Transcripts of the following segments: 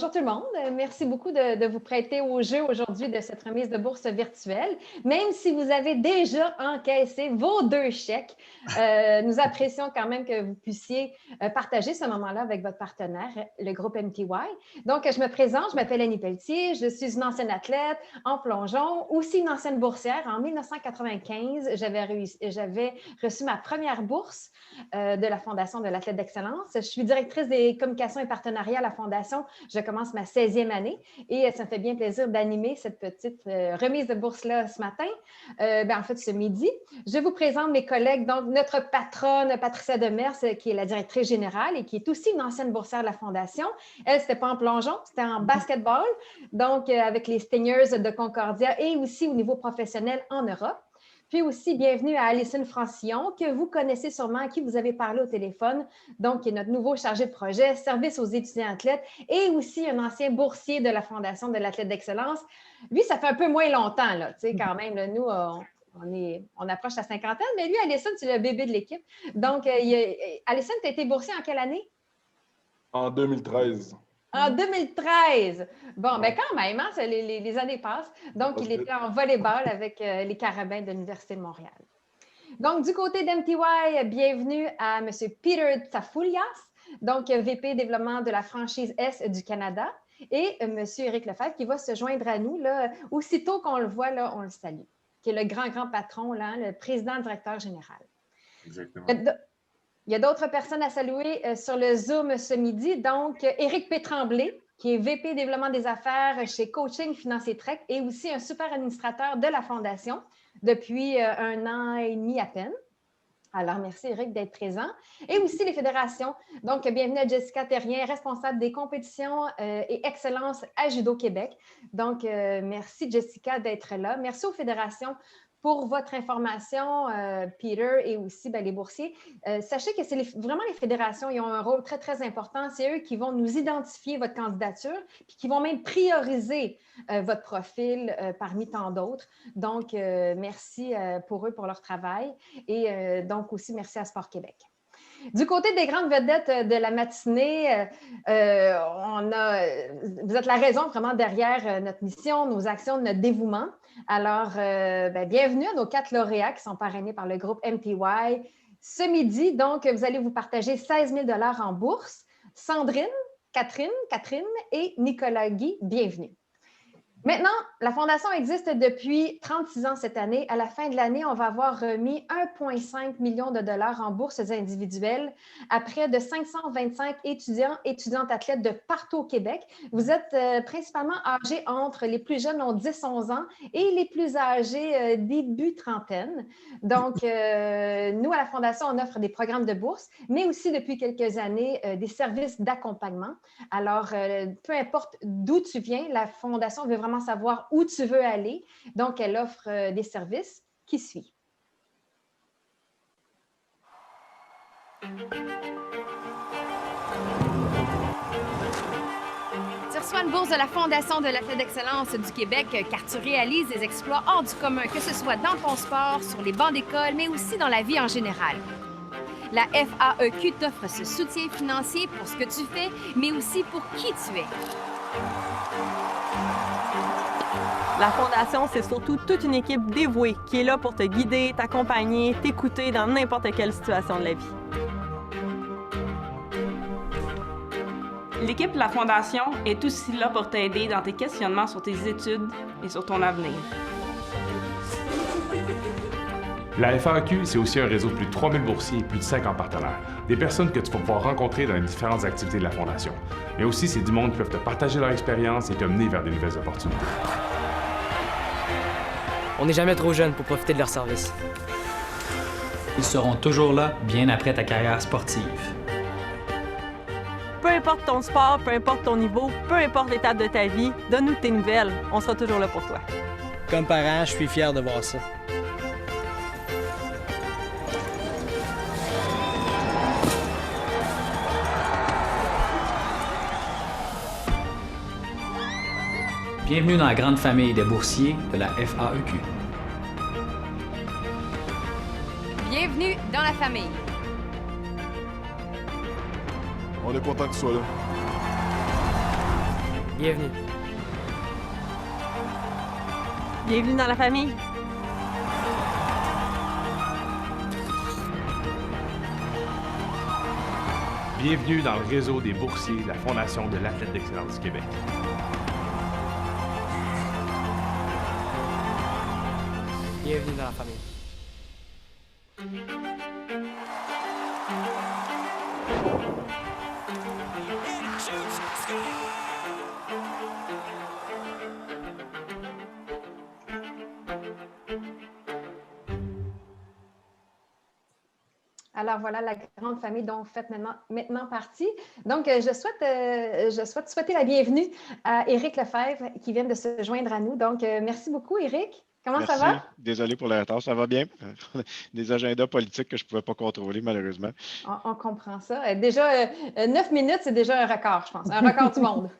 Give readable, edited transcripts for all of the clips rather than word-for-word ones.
Bonjour tout le monde. Merci beaucoup de vous prêter au jeu aujourd'hui de cette remise de bourse virtuelle. Même si vous avez déjà encaissé vos 2 chèques, nous apprécions quand même que vous puissiez partager ce moment-là avec votre partenaire, le groupe MTY. Donc, je me présente, je m'appelle Annie Pelletier, je suis une ancienne athlète en plongeon, aussi une ancienne boursière. En 1995, j'avais reçu ma première bourse de la Fondation de l'athlète d'excellence. Je suis directrice des communications et partenariats à la Fondation. Je commence ma 16e année et ça me fait bien plaisir d'animer cette petite remise de bourse-là ce matin, en fait ce midi. Je vous présente mes collègues, donc notre patronne Patricia Demers, qui est la directrice générale et qui est aussi une ancienne boursière de la Fondation. Elle, c'était pas en plongeon, c'était en basketball, donc avec les Stingers de Concordia et aussi au niveau professionnel en Europe. Puis aussi, bienvenue à Alison Francillon, que vous connaissez sûrement, à qui vous avez parlé au téléphone, donc qui est notre nouveau chargé de projet, service aux étudiants athlètes, et aussi un ancien boursier de la Fondation de l'athlète d'excellence. Lui, ça fait un peu moins longtemps, là, tu sais, quand même, là, nous, on approche la cinquantaine, mais lui, Alison, c'est le bébé de l'équipe. Donc, Alison, tu as été boursier en quelle année? En 2013. En 2013! Bon, bien quand même, hein, les années passent. Donc, il était en volleyball avec les Carabins de l'Université de Montréal. Donc, du côté d'MTY, bienvenue à M. Peter Tsafoulias, donc VP développement de la franchise S du Canada, et M. Éric Lefebvre qui va se joindre à nous. Là, aussitôt qu'on le voit, là, on le salue, qui est le grand patron, là, le président-directeur général. Exactement. Il y a d'autres personnes à saluer sur le Zoom ce midi. Donc, Éric Pétremblay, qui est VP développement des affaires chez Coaching Financier Trek et aussi un super administrateur de la Fondation depuis 1 an et demi à peine. Alors, merci Éric d'être présent. Et aussi les fédérations. Donc, bienvenue à Jessica Terrien, responsable des compétitions et excellence à Judo Québec. Donc, merci Jessica d'être là. Merci aux fédérations pour votre information, Peter, et aussi les boursiers. Sachez que c'est vraiment les fédérations, ils ont un rôle très, très important. C'est eux qui vont nous identifier votre candidature, puis qui vont même prioriser votre profil parmi tant d'autres. Donc, merci pour eux, pour leur travail. Et donc aussi, merci à Sport Québec. Du côté des grandes vedettes de la matinée, vous êtes la raison vraiment derrière notre mission, nos actions, notre dévouement. Alors, bienvenue à nos 4 lauréats qui sont parrainés par le groupe MTY. Ce midi, donc, vous allez vous partager 16 000 $ en bourse. Sandrine, Catherine et Nicolas Guy, bienvenue. Maintenant, la Fondation existe depuis 36 ans cette année. À la fin de l'année, on va avoir remis 1,5 million de dollars en bourses individuelles à près de 525 étudiantes athlètes de partout au Québec. Vous êtes principalement âgés entre les plus jeunes ont 10-11 ans et les plus âgés début trentaine. Donc, nous, à la Fondation, on offre des programmes de bourse, mais aussi depuis quelques années, des services d'accompagnement. Alors, peu importe d'où tu viens, la Fondation veut vraiment savoir où tu veux aller. Donc, elle offre des services qui suivent. Tu reçois une bourse de la Fondation de l'athlète d'excellence du Québec car tu réalises des exploits hors du commun, que ce soit dans ton sport, sur les bancs d'école, mais aussi dans la vie en général. La FAEQ t'offre ce soutien financier pour ce que tu fais, mais aussi pour qui tu es. La Fondation, c'est surtout toute une équipe dévouée qui est là pour te guider, t'accompagner, t'écouter dans n'importe quelle situation de la vie. L'équipe de la Fondation est aussi là pour t'aider dans tes questionnements sur tes études et sur ton avenir. La FAQ, c'est aussi un réseau de plus de 3000 boursiers et plus de 50 partenaires. Des personnes que tu vas pouvoir rencontrer dans les différentes activités de la Fondation. Mais aussi, c'est du monde qui peuvent te partager leur expérience et t'amener vers de nouvelles opportunités. On n'est jamais trop jeune pour profiter de leurs services. Ils seront toujours là, bien après ta carrière sportive. Peu importe ton sport, peu importe ton niveau, peu importe l'étape de ta vie, donne-nous tes nouvelles. On sera toujours là pour toi. Comme parent, je suis fier de voir ça. Bienvenue dans la grande famille des boursiers de la FAEQ. Bienvenue dans la famille. On est content que tu sois là. Bienvenue. Bienvenue dans la famille. Bienvenue dans le réseau des boursiers de la Fondation de l'Athlète d'Excellence du Québec. Bienvenue dans la famille. Alors voilà la grande famille dont vous faites maintenant partie. Donc, je souhaite souhaiter la bienvenue à Éric Lefebvre qui vient de se joindre à nous. Donc, merci beaucoup, Éric. Comment ça va? Désolé pour la retard, ça va bien. Des agendas politiques que je ne pouvais pas contrôler, malheureusement. On comprend ça. Déjà, 9 minutes, c'est déjà un record, je pense. Un record du monde.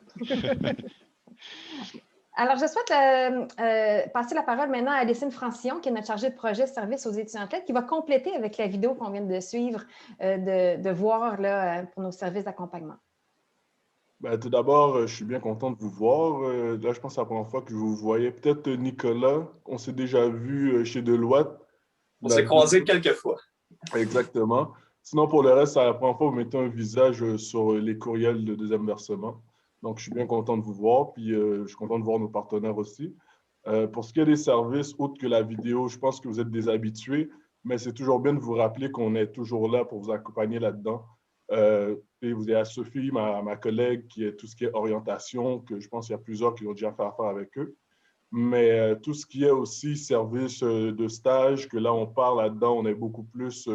Alors, je souhaite passer la parole maintenant à Alessine Francillon, qui est notre chargée de projet service aux étudiants athlètes, qui va compléter avec la vidéo qu'on vient de suivre, de voir là, pour nos services d'accompagnement. Ben, tout d'abord, je suis bien content de vous voir. Là, je pense que c'est la première fois que je vous voyais. Peut-être Nicolas, on s'est déjà vu chez Deloitte. On s'est croisés quelques fois. Exactement. Sinon, pour le reste, c'est la première fois que vous mettez un visage sur les courriels de deuxième versement. Donc, je suis bien content de vous voir, puis je suis content de voir nos partenaires aussi. Pour ce qui est des services, autres que la vidéo, je pense que vous êtes des habitués, mais c'est toujours bien de vous rappeler qu'on est toujours là pour vous accompagner là-dedans. Et vous avez Sophie, ma collègue, qui est tout ce qui est orientation, que je pense qu'il y a plusieurs qui ont déjà fait affaire avec eux. Mais tout ce qui est aussi service de stage, que là, on parle là-dedans, on est beaucoup plus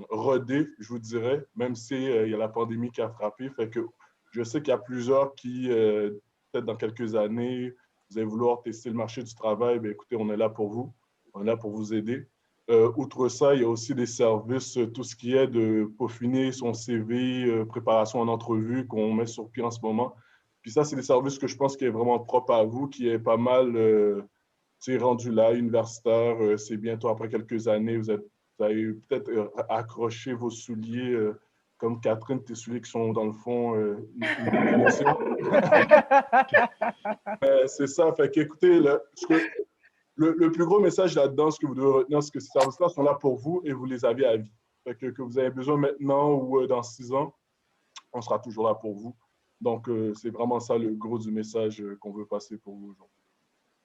rodé, je vous dirais, même s'il y a la pandémie qui a frappé. Fait que je sais qu'il y a plusieurs qui, peut-être dans quelques années, vous allez vouloir tester le marché du travail. Bien, écoutez, on est là pour vous. On est là pour vous aider. Outre ça, il y a aussi des services, tout ce qui est de peaufiner son CV, préparation en entrevue qu'on met sur pied en ce moment. Puis ça, c'est des services que je pense qui est vraiment propre à vous, qui est pas mal rendu là, universitaire. C'est bientôt après quelques années. Vous avez peut-être accroché vos souliers, comme Catherine, tes souliers qui sont dans le fond une définition. C'est ça. Fait qu'écoutez, le plus gros message là-dedans, ce que vous devez retenir, c'est que ces services-là sont là pour vous et vous les avez à vie. Fait que vous avez besoin maintenant ou dans 6 ans, on sera toujours là pour vous. Donc, c'est vraiment ça le gros du message qu'on veut passer pour vous aujourd'hui.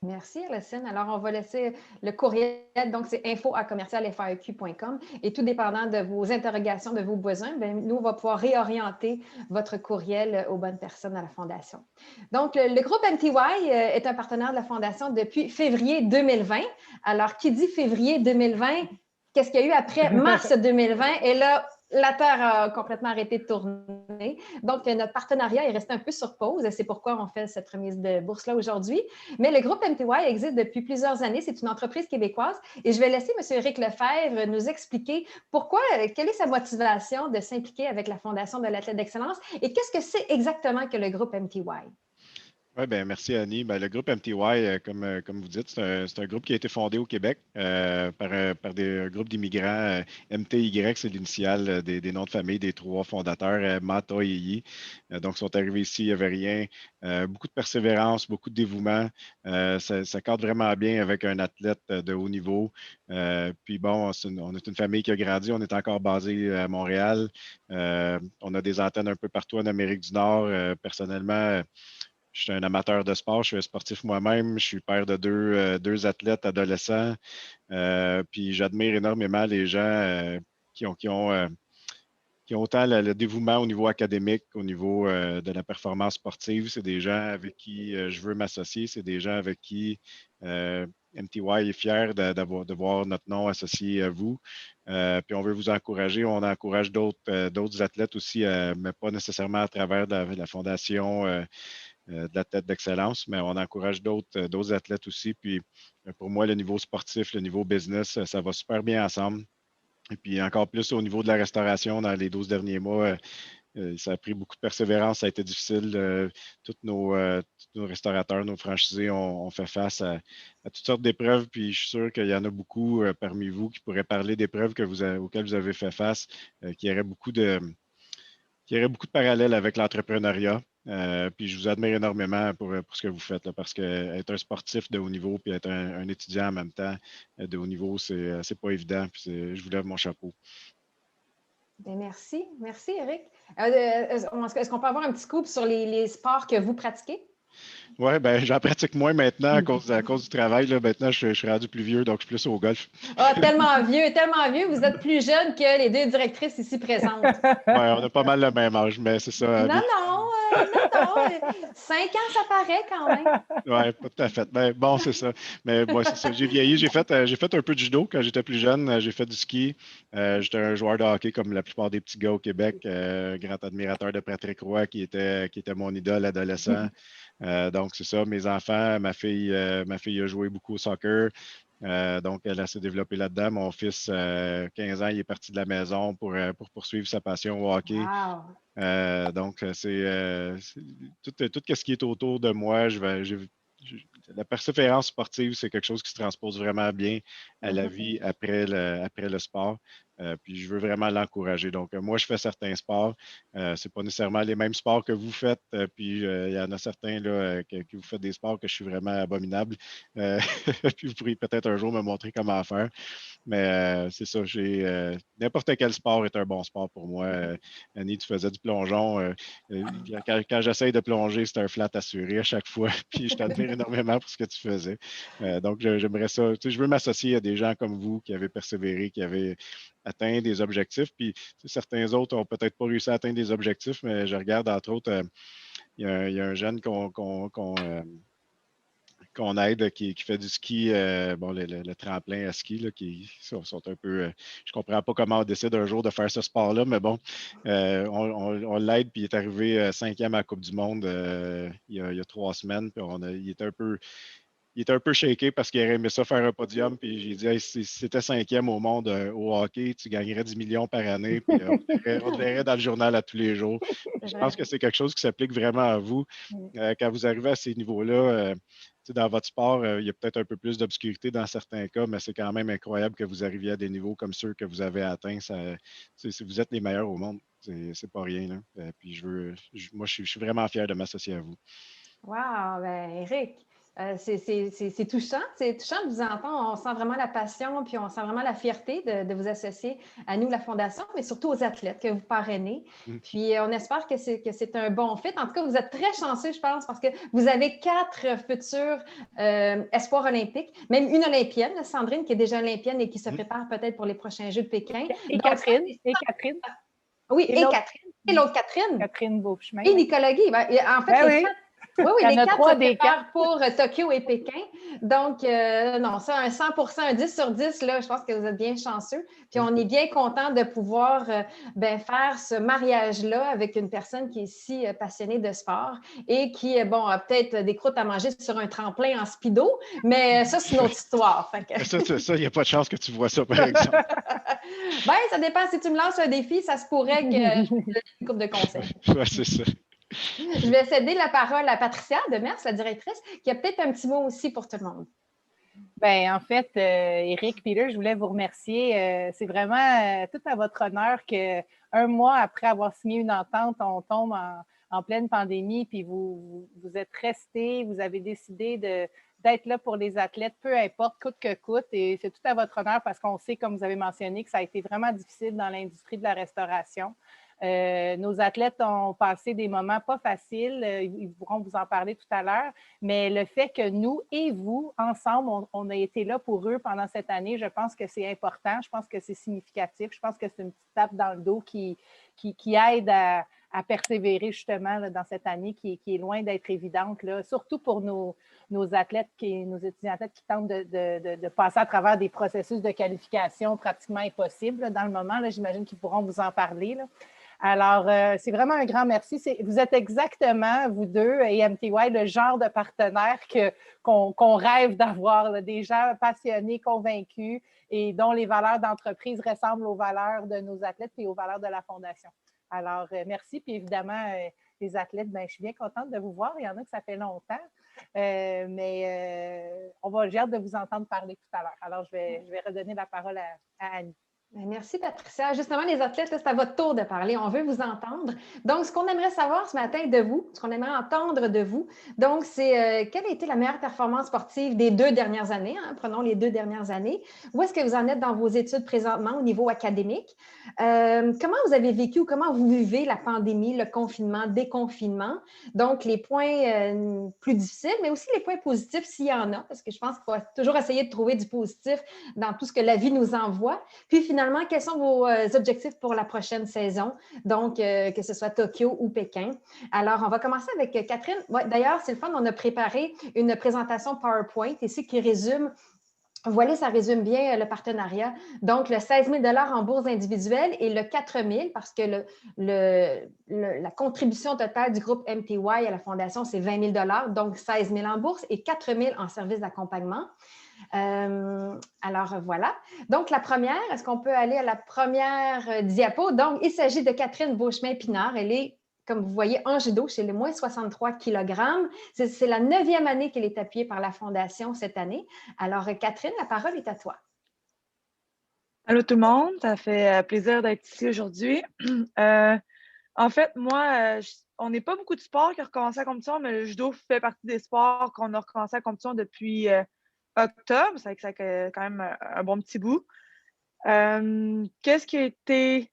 Merci, Alessine. Alors, on va laisser le courriel. Donc, c'est info@commercialfaeq.com. Et tout dépendant de vos interrogations, de vos besoins, bien, nous, on va pouvoir réorienter votre courriel aux bonnes personnes à la Fondation. Donc, le groupe MTY est un partenaire de la Fondation depuis février 2020. Alors, qui dit février 2020, qu'est-ce qu'il y a eu après mars 2020? Et là, la Terre a complètement arrêté de tourner. Donc, notre partenariat est resté un peu sur pause. C'est pourquoi on fait cette remise de bourse-là aujourd'hui. Mais le groupe MTY existe depuis plusieurs années. C'est une entreprise québécoise. Et je vais laisser M. Éric Lefebvre nous expliquer pourquoi, quelle est sa motivation de s'impliquer avec la Fondation de l'Athlète d'Excellence et qu'est-ce que c'est exactement que le groupe MTY? Oui, bien, merci Annie. Ben, le groupe MTY, comme vous dites, c'est un groupe qui a été fondé au Québec par des groupes d'immigrants. MTY, c'est l'initiale des noms de famille des 3 fondateurs, Mata et Yi. Donc, ils sont arrivés ici, il n'y avait rien. Beaucoup de persévérance, beaucoup de dévouement. Ça cadre vraiment bien avec un athlète de haut niveau. Puis bon, on est une famille qui a grandi. On est encore basé à Montréal. On a des antennes un peu partout en Amérique du Nord. Personnellement, je suis un amateur de sport, je suis un sportif moi-même, je suis père de deux athlètes adolescents, puis j'admire énormément les gens qui ont autant le dévouement au niveau académique, au niveau de la performance sportive. C'est des gens avec qui je veux m'associer, c'est des gens avec qui MTY est fier de voir notre nom associé à vous. Puis on veut vous encourager, on encourage d'autres athlètes aussi, mais pas nécessairement à travers la Fondation de l'athlète d'excellence, mais on encourage d'autres athlètes aussi. Puis pour moi, le niveau sportif, le niveau business, ça va super bien ensemble. Et puis encore plus au niveau de la restauration dans les 12 derniers mois, ça a pris beaucoup de persévérance, ça a été difficile. Tous nos restaurateurs, nos franchisés ont fait face à toutes sortes d'épreuves, puis je suis sûr qu'il y en a beaucoup parmi vous qui pourraient parler d'épreuves auxquelles vous avez fait face, qui qu'il y aurait beaucoup de parallèles avec l'entrepreneuriat. Puis je vous admire énormément pour ce que vous faites, là, parce que être un sportif de haut niveau puis être un étudiant en même temps de haut niveau, c'est pas évident. Puis je vous lève mon chapeau. Bien, merci. Merci, Éric. Est-ce qu'on peut avoir un petit coup sur les sports que vous pratiquez? Oui, ben j'en pratique moins maintenant à cause du travail. Là. Maintenant, je suis rendu plus vieux, donc je suis plus au golf. Ah, tellement vieux, tellement vieux. Vous êtes plus jeune que les deux directrices ici présentes. Oui, on a pas mal le même âge, mais c'est ça. Non, non. 5 ans, ça paraît quand même. Oui, pas tout à fait. Ben, bon, c'est ça. Mais bon, c'est ça. J'ai vieilli. J'ai fait un peu de judo quand j'étais plus jeune. J'ai fait du ski. J'étais un joueur de hockey comme la plupart des petits gars au Québec. Grand admirateur de Patrick Roy, qui était mon idole adolescent. Donc, c'est ça. Mes enfants, ma fille a joué beaucoup au soccer. Donc, elle s'est développée là-dedans. Mon fils, 15 ans, il est parti de la maison pour poursuivre sa passion au hockey. Wow. Donc, c'est tout ce qui est autour de moi. La persévérance sportive, c'est quelque chose qui se transpose vraiment bien à la vie après le sport. Puis je veux vraiment l'encourager. Donc, moi, je fais certains sports. C'est pas nécessairement les mêmes sports que vous faites. Puis il y en a certains là, que vous faites des sports que je suis vraiment abominable. Puis vous pourriez peut-être un jour me montrer comment faire. Mais c'est ça, n'importe quel sport est un bon sport pour moi. Annie, tu faisais du plongeon. Quand j'essaye de plonger, c'est un flat assuré à chaque fois. Puis je t'admire énormément pour ce que tu faisais. Donc, j'aimerais ça. Tu sais, je veux m'associer à des gens comme vous qui avaient persévéré, qui avaient atteint des objectifs. Puis certains autres n'ont peut-être pas réussi à atteindre des objectifs, mais je regarde, entre autres, il y a un jeune qu'on aide qui fait du ski, le tremplin à ski, là, qui sont un peu. Je ne comprends pas comment on décide un jour de faire ce sport-là, mais bon, on l'aide, puis il est arrivé 5e à la Coupe du Monde il y a 3 semaines, puis il était un peu shaké parce qu'il aurait aimé ça faire un podium. Puis j'ai dit, hey, si c'était 5e au monde au hockey, tu gagnerais 10 millions par année. Puis on te verrait dans le journal à tous les jours. Je pense que c'est quelque chose qui s'applique vraiment à vous. Quand vous arrivez à ces niveaux-là, dans votre sport, il y a peut-être un peu plus d'obscurité dans certains cas, mais c'est quand même incroyable que vous arriviez à des niveaux comme ceux que vous avez atteints. Vous êtes les meilleurs au monde. C'est pas rien. Là. Puis moi, je suis vraiment fier de m'associer à vous. Wow, ben Éric, c'est touchant. C'est touchant de vous entendre. On sent vraiment la passion, puis on sent vraiment la fierté de vous associer à nous, la Fondation, mais surtout aux athlètes que vous parrainez. Puis on espère que c'est un bon fit. En tout cas, vous êtes très chanceux, je pense, parce que vous avez 4 futurs espoirs olympiques, même une olympienne, Sandrine, qui est déjà olympienne et qui se prépare peut-être pour les prochains Jeux de Pékin. Et Catherine. Oui, et Catherine. Et l'autre Catherine. Catherine Beauchemin. Et Nicolas Guy. En fait, les 4. Oui, les 4 se préparent pour Tokyo et Pékin. Donc, non, ça, un 100%, un 10 sur 10, là, je pense que vous êtes bien chanceux. Puis, on est bien content de pouvoir faire ce mariage-là avec une personne qui est si passionnée de sport et qui, a peut-être des croûtes à manger sur un tremplin en speedo, mais ça, c'est une autre histoire. Ça, il n'y a pas de chance que tu vois ça, par exemple. Bien, ça dépend. Si tu me lances un défi, ça se pourrait que je te donne une couple de conseils. Oui, c'est ça. Je vais céder la parole à Patricia Demers, la directrice, qui a peut-être un petit mot aussi pour tout le monde. Bien, en fait, Éric, Peter, je voulais vous remercier. C'est vraiment tout à votre honneur qu'un mois après avoir signé une entente, on tombe en pleine pandémie, puis vous êtes restés, vous avez décidé d'être là pour les athlètes, peu importe, coûte que coûte. Et c'est tout à votre honneur parce qu'on sait, comme vous avez mentionné, que ça a été vraiment difficile dans l'industrie de la restauration. Nos athlètes ont passé des moments pas faciles, ils pourront vous en parler tout à l'heure, mais le fait que nous et vous, ensemble, on a été là pour eux pendant cette année, je pense que c'est important, je pense que c'est significatif, je pense que c'est une petite tape dans le dos qui aide à persévérer justement là, dans cette année qui est loin d'être évidente, là, surtout pour nos athlètes, nos étudiants athlètes qui tentent de passer à travers des processus de qualification pratiquement impossibles là, dans le moment. Là, j'imagine qu'ils pourront vous en parler. Là. Alors, c'est vraiment un grand merci. Vous êtes exactement, vous deux, et MTY, le genre de partenaire qu'on rêve d'avoir, là, des gens passionnés, convaincus et dont les valeurs d'entreprise ressemblent aux valeurs de nos athlètes et aux valeurs de la Fondation. Alors, merci. Puis évidemment, les athlètes, je suis bien contente de vous voir. Il y en a que ça fait longtemps, mais j'ai hâte de vous entendre parler tout à l'heure. Alors, je vais redonner la parole à Annie. Merci, Patricia. Justement, les athlètes, c'est à votre tour de parler. On veut vous entendre. Donc, ce qu'on aimerait savoir ce matin de vous, ce qu'on aimerait entendre de vous, donc, c'est quelle a été la meilleure performance sportive des 2 dernières années? Prenons les 2 dernières années. Où est-ce que vous en êtes dans vos études présentement au niveau académique? Comment vous avez vécu ou comment vous vivez la pandémie, le confinement, déconfinement? Donc, les points plus difficiles, mais aussi les points positifs s'il y en a, parce que je pense qu'il faut toujours essayer de trouver du positif dans tout ce que la vie nous envoie. Puis finalement, quels sont vos objectifs pour la prochaine saison? Donc, que ce soit Tokyo ou Pékin. Alors, on va commencer avec Catherine. Ouais, d'ailleurs, c'est le fun, on a préparé une présentation PowerPoint ici qui résume. Voilà, ça résume bien le partenariat. Donc, le 16 000 en bourse individuelle et le 4 000 parce que la contribution totale du groupe MTY à la Fondation, c'est 20 000 donc 16 000 en bourse et 4 000 en service d'accompagnement. Alors, voilà. Donc, la première, est-ce qu'on peut aller à la première diapo? Donc, il s'agit de Catherine Beauchemin-Pinard. Elle est, comme vous voyez, en judo chez les moins 63 kg. C'est la 9e année qu'elle est appuyée par la Fondation cette année. Alors, Catherine, la parole est à toi. Allô tout le monde, ça fait plaisir d'être ici aujourd'hui. En fait, moi, on n'est pas beaucoup de sports qui ont recommencé la compétition, mais le judo fait partie des sports qu'on a recommencé la compétition depuis octobre. Ça fait quand même un bon petit bout. Qu'est-ce qui a été...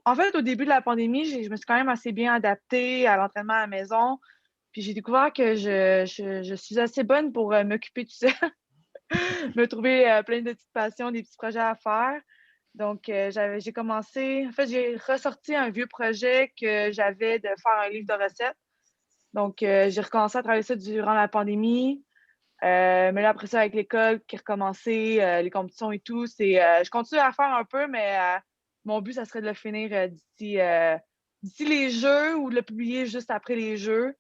En fait, au début de la pandémie, je me suis quand même assez bien adaptée à l'entraînement à la maison. Puis j'ai découvert que je suis assez bonne pour m'occuper tout seul, me trouver plein de petites passions, des petits projets à faire. Donc, j'ai commencé... En fait, j'ai ressorti un vieux projet que j'avais de faire un livre de recettes. Donc, j'ai recommencé à travailler ça durant la pandémie. Mais là, après ça, avec l'école qui a recommencé, les compétitions et tout, je continue à faire un peu, mais mon but, ça serait de le finir d'ici les Jeux ou de le publier juste après les Jeux.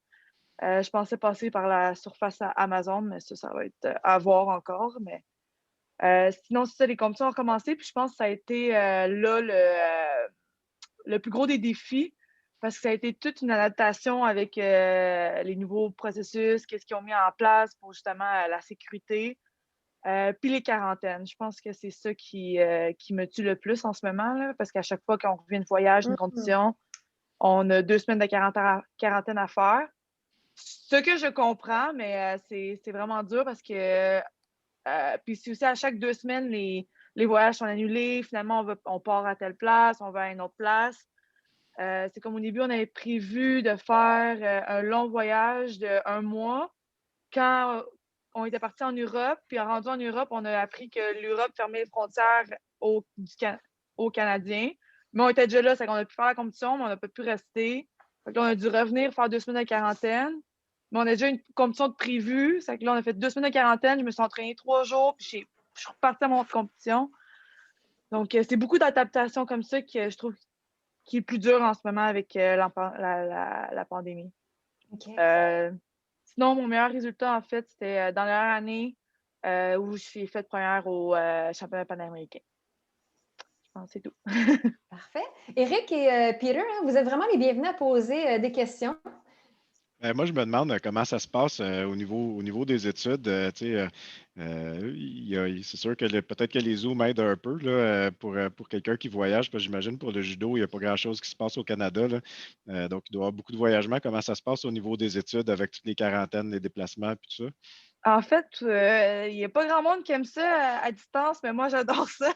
Je pensais passer par la surface à Amazon, mais ça va être à voir encore. Mais sinon, c'est ça, les compétitions ont recommencé. Puis je pense que ça a été là le plus gros des défis. Parce que ça a été toute une adaptation avec les nouveaux processus, qu'est-ce qu'ils ont mis en place pour justement la sécurité, puis les quarantaines. Je pense que c'est ça qui me tue le plus en ce moment, là, parce qu'à chaque fois qu'on revient de voyage, une condition, on a 2 semaines de quarantaine à faire. Ce que je comprends, mais c'est vraiment dur parce que puis c'est aussi à chaque 2 semaines, les voyages sont annulés. Finalement, on part à telle place, on va à une autre place. C'est comme au début, on avait prévu de faire un long voyage de 1 mois. Quand on était parti en Europe, puis rendu en Europe, on a appris que l'Europe fermait les frontières aux Canadiens. Mais on était déjà là, c'est qu'on a pu faire la compétition, mais on n'a pas pu rester. Fait que là, on a dû revenir faire 2 semaines de quarantaine. Mais on a déjà une compétition de prévue. C'est que là, on a fait 2 semaines de quarantaine. Je me suis entraînée 3 jours, puis je suis repartie à mon compétition. Donc, c'est beaucoup d'adaptation comme ça que je trouve qui est plus dur en ce moment avec la pandémie. Okay. Sinon, mon meilleur résultat, en fait, c'était dans la dernière année où je suis faite première au championnat panaméricain. Je pense que c'est tout. Parfait. Éric et Peter, vous êtes vraiment les bienvenus à poser des questions. Moi, je me demande comment ça se passe au niveau des études. C'est sûr que peut-être que les Zooms aident un peu là, pour quelqu'un qui voyage, parce que j'imagine pour le judo, il n'y a pas grand-chose qui se passe au Canada. Là. Donc, il doit y avoir beaucoup de voyagements. Comment ça se passe au niveau des études avec toutes les quarantaines, les déplacements et tout ça? En fait, il n'y a pas grand monde qui aime ça à distance, mais moi, j'adore ça.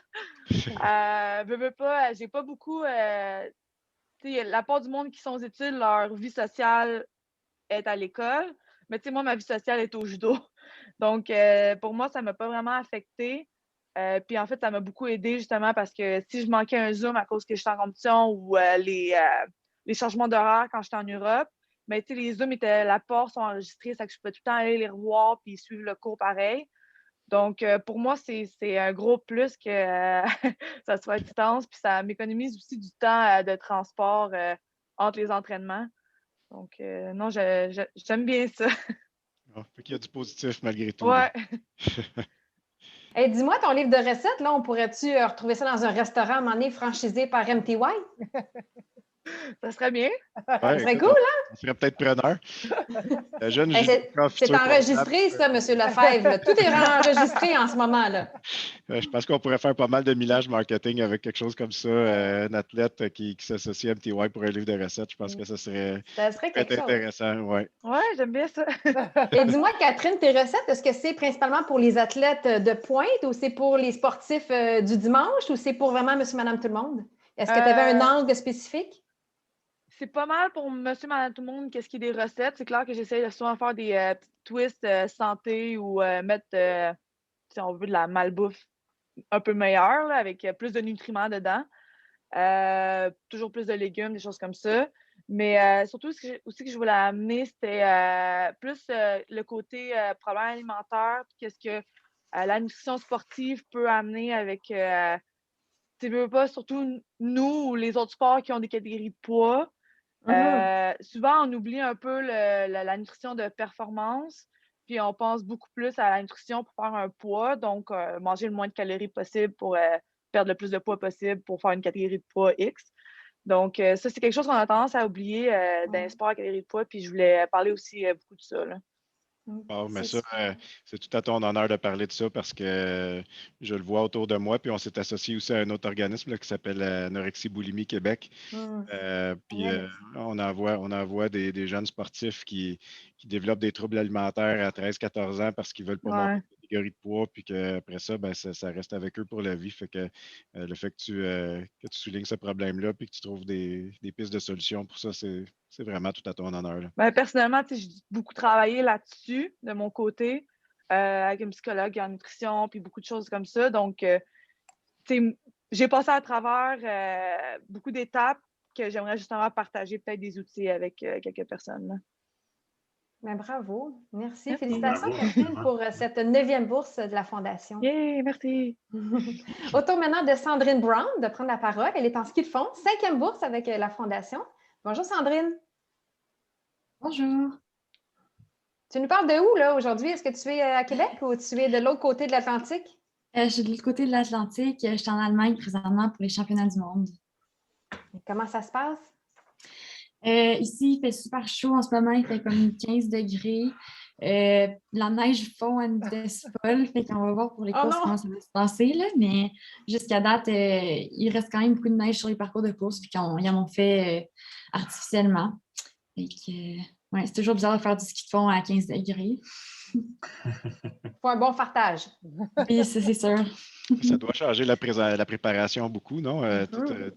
Veux pas, j'ai pas beaucoup... la part du monde qui sont aux études, leur vie sociale est à l'école, mais tu sais, moi, ma vie sociale est au judo. Donc, pour moi, ça ne m'a pas vraiment affectée. Puis en fait, ça m'a beaucoup aidé justement parce que si je manquais un Zoom à cause que j'étais en compétition ou les changements d'horaire quand j'étais en Europe, mais tu sais, les Zooms la porte sont enregistrés, ça que je pouvais tout le temps aller les revoir puis suivre le cours pareil. Donc, pour moi, c'est un gros plus que ça soit à distance. Puis ça m'économise aussi du temps de transport entre les entraînements. Donc, non, j'aime bien ça. Fait qu'il y a du positif malgré tout. Ouais. Hey, dis-moi, ton livre de recettes, là, on pourrait-tu retrouver ça dans un restaurant à un moment donné franchisé par MTY? Ça serait bien. Ouais, Ça serait écoute, cool, hein? on serait peut-être preneur. Jeune Hey, judoka c'est futur enregistré, ça, M. Lefebvre. Là. Tout est enregistré en ce moment. Là. Je pense qu'on pourrait faire pas mal de millage marketing avec quelque chose comme ça. Un athlète qui s'associe à MTY pour un livre de recettes, je pense que ça serait quelque chose. intéressant. Ouais. Ouais, j'aime bien ça. Et dis-moi, Catherine, tes recettes, est-ce que c'est principalement pour les athlètes de pointe ou c'est pour les sportifs du dimanche ou c'est pour vraiment monsieur, madame, tout le monde? Est-ce que tu avais un angle spécifique? C'est pas mal pour monsieur, madame, tout le monde, qu'est-ce qui est des recettes. C'est clair que j'essaie de souvent faire des petits twists santé ou mettre, si on veut, de la malbouffe un peu meilleure, là, avec plus de nutriments dedans. Toujours plus de légumes, des choses comme ça. Mais surtout, ce que je voulais amener, c'était plus le côté problème alimentaire, puis qu'est-ce que la nutrition sportive peut amener avec, tu veux pas, surtout nous ou les autres sports qui ont des catégories de poids. Souvent, on oublie un peu la nutrition de performance, puis on pense beaucoup plus à la nutrition pour faire un poids, donc manger le moins de calories possible pour perdre le plus de poids possible pour faire une catégorie de poids X. Donc, ça, c'est quelque chose qu'on a tendance à oublier dans les sports à catégorie de poids, puis je voulais parler aussi beaucoup de ça. Là. Bon, mais ça, c'est tout à ton honneur de parler de ça parce que je le vois autour de moi. Puis on s'est associé aussi à un autre organisme là, qui s'appelle Anorexie Boulimie Québec. Puis on envoie des jeunes sportifs qui développent des troubles alimentaires à 13-14 ans parce qu'ils ne veulent pas monter de catégorie de poids. Puis qu'après ça, ben, ça reste avec eux pour la vie. Fait que le fait que tu soulignes ce problème-là puis que tu trouves des pistes de solutions pour ça, c'est vraiment tout à ton honneur. Là. Ben, personnellement, j'ai beaucoup travaillé là-dessus de mon côté, avec un psychologue en nutrition, puis beaucoup de choses comme ça. Donc, j'ai passé à travers beaucoup d'étapes que j'aimerais justement partager peut-être des outils avec quelques personnes. Là. Ben, bravo. Merci. Félicitations, Catherine, pour cette 9e bourse de la Fondation. Yeah, merci. Au tour maintenant de Sandrine Brown de prendre la parole. Elle est en ski de fond, 5e bourse avec la Fondation. Bonjour, Sandrine. Bonjour. Tu nous parles de où, là, aujourd'hui? Est-ce que tu es à Québec ou tu es de l'autre côté de l'Atlantique? Je suis de l'autre côté de l'Atlantique. Je suis en Allemagne présentement pour les championnats du monde. Et comment ça se passe? Ici, il fait super chaud en ce moment. Il fait comme 15 degrés. La neige fond à une vitesse folle. Fait qu'on va voir pour les courses comment ça va se passer. Là. Mais jusqu'à date, il reste quand même beaucoup de neige sur les parcours de course. Puis ils en ont fait artificiellement. C'est toujours bizarre de faire du ski de fond à 15 degrés. Faut un bon fartage. Oui, c'est sûr. Ça doit changer la préparation beaucoup, non?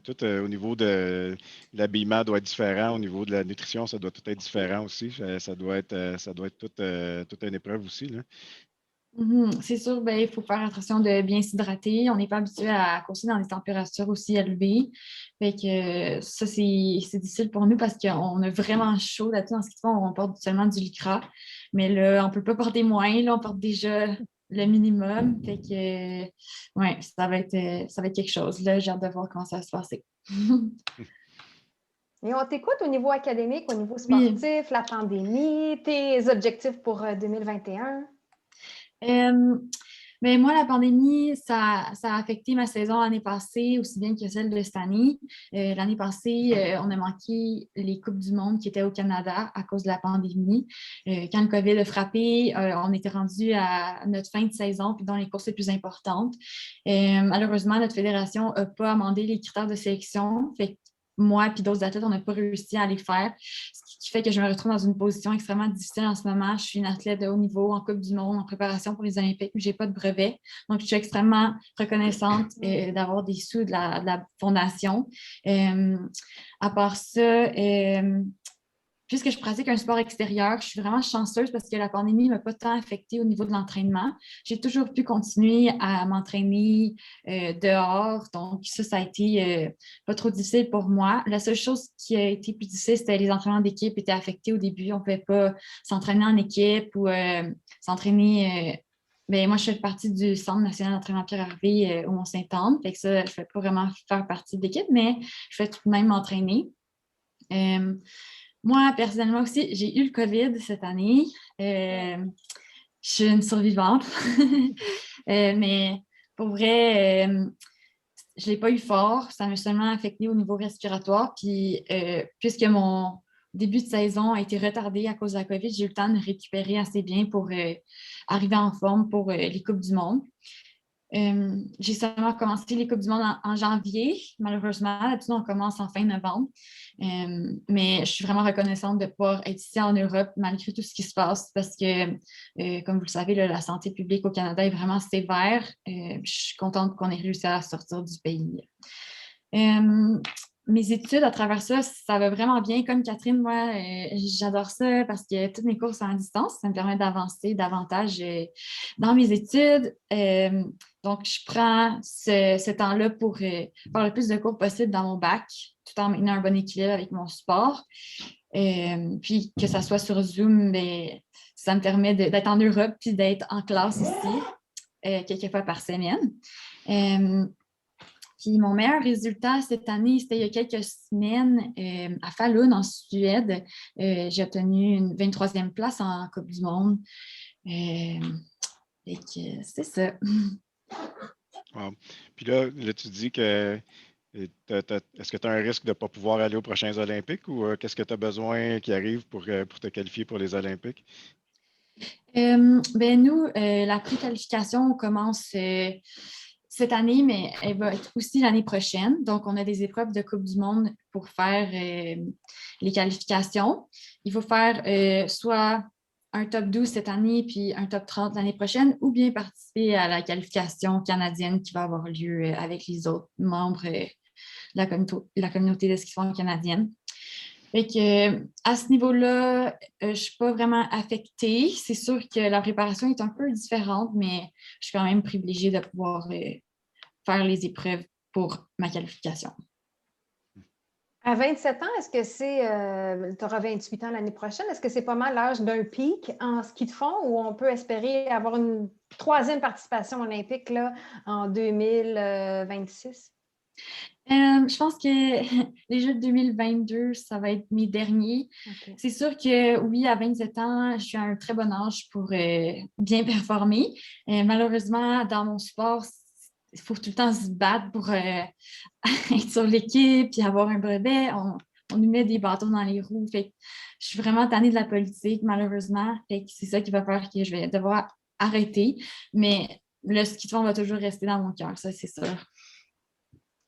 Tout au niveau de l'habillement doit être différent. Au niveau de la nutrition, ça doit tout être différent aussi. Ça doit être toute une épreuve aussi. Là. C'est sûr, il faut faire attention de bien s'hydrater. On n'est pas habitué à courser dans des températures aussi élevées. Fait que ça, c'est difficile pour nous parce qu'on a vraiment chaud. Là-dessus, dans ce qui se fait, on porte seulement du lycra. Mais là, on ne peut pas porter moins. Là, on porte déjà le minimum. Fait que ça va être quelque chose. Là, j'ai hâte de voir comment ça va se passer. Et on t'écoute au niveau académique, au niveau sportif, la pandémie, tes objectifs pour 2021? Mais moi, la pandémie, ça a affecté ma saison l'année passée, aussi bien que celle de cette année. L'année passée, on a manqué les Coupes du monde qui étaient au Canada à cause de la pandémie. Quand le COVID a frappé, on était rendu à notre fin de saison, puis dans les courses les plus importantes. Malheureusement, notre fédération n'a pas amendé les critères de sélection. Fait que moi et d'autres athlètes, on n'a pas réussi à les faire, ce qui fait que je me retrouve dans une position extrêmement difficile en ce moment. Je suis une athlète de haut niveau en Coupe du monde, en préparation pour les Olympiques, mais je n'ai pas de brevet. Donc, je suis extrêmement reconnaissante d'avoir des sous de la Fondation. À part ça, puisque je pratique un sport extérieur, je suis vraiment chanceuse parce que la pandémie ne m'a pas tant affectée au niveau de l'entraînement. J'ai toujours pu continuer à m'entraîner dehors. Donc, ça a été pas trop difficile pour moi. La seule chose qui a été plus difficile, c'était les entraînements d'équipe étaient affectés au début. On ne pouvait pas s'entraîner en équipe ou s'entraîner. Moi, je fais partie du Centre national d'entraînement Pierre-Hervé au Mont-Saint-Anne. Fait que ça, je ne fais pas vraiment faire partie de l'équipe, mais je fais tout de même m'entraîner. Moi, personnellement aussi, j'ai eu le COVID cette année. Je suis une survivante. Mais pour vrai, je ne l'ai pas eu fort, ça m'a seulement affecté au niveau respiratoire. Puis, puisque mon début de saison a été retardé à cause de la COVID, j'ai eu le temps de me récupérer assez bien pour arriver en forme pour les Coupes du Monde. J'ai seulement commencé les Coupes du Monde en janvier. Malheureusement, d'habitude, on commence en fin novembre. Mais je suis vraiment reconnaissante de pouvoir être ici en Europe malgré tout ce qui se passe parce que, comme vous le savez, là, la santé publique au Canada est vraiment sévère. Je suis contente qu'on ait réussi à sortir du pays. Mes études, à travers ça, ça va vraiment bien. Comme Catherine, moi, j'adore ça parce que toutes mes cours sont à distance. Ça me permet d'avancer davantage dans mes études. Donc, je prends ce temps-là pour faire le plus de cours possible dans mon bac, tout en maintenant un bon équilibre avec mon sport. Puis, que ça soit sur Zoom, mais ça me permet d'être en Europe puis d'être en classe ici, quelques fois par semaine. Puis mon meilleur résultat cette année, c'était il y a quelques semaines à Falun, en Suède. J'ai obtenu une 23e place en Coupe du Monde. C'est ça. Wow. Puis là, tu dis que est-ce que tu as un risque de ne pas pouvoir aller aux prochains Olympiques ou qu'est-ce que tu as besoin qui arrive pour te qualifier pour les Olympiques? Nous, la pré-qualification commence cette année, mais elle va être aussi l'année prochaine. Donc, on a des épreuves de Coupe du Monde pour faire les qualifications. Il faut faire soit un top 12 cette année, puis un top 30 l'année prochaine, ou bien participer à la qualification canadienne qui va avoir lieu avec les autres membres de la communauté de ski de fond canadienne. Fait que, à ce niveau-là, je ne suis pas vraiment affectée. C'est sûr que la préparation est un peu différente, mais je suis quand même privilégiée de pouvoir faire les épreuves pour ma qualification. À 27 ans, est-ce que c'est, tu auras 28 ans l'année prochaine, est-ce que c'est pas mal l'âge d'un pic en ski de fond ou on peut espérer avoir une 3e participation olympique là, en 2026? Je pense que les Jeux de 2022, ça va être mes derniers. Okay. C'est sûr que oui, à 27 ans, je suis à un très bon âge pour bien performer. Malheureusement, dans mon sport, il faut tout le temps se battre pour être sur l'équipe et avoir un brevet. On nous met des bâtons dans les roues. Fait que je suis vraiment tannée de la politique, malheureusement. Fait que c'est ça qui va faire que je vais devoir arrêter. Mais le ski de fond va toujours rester dans mon cœur, ça, c'est sûr.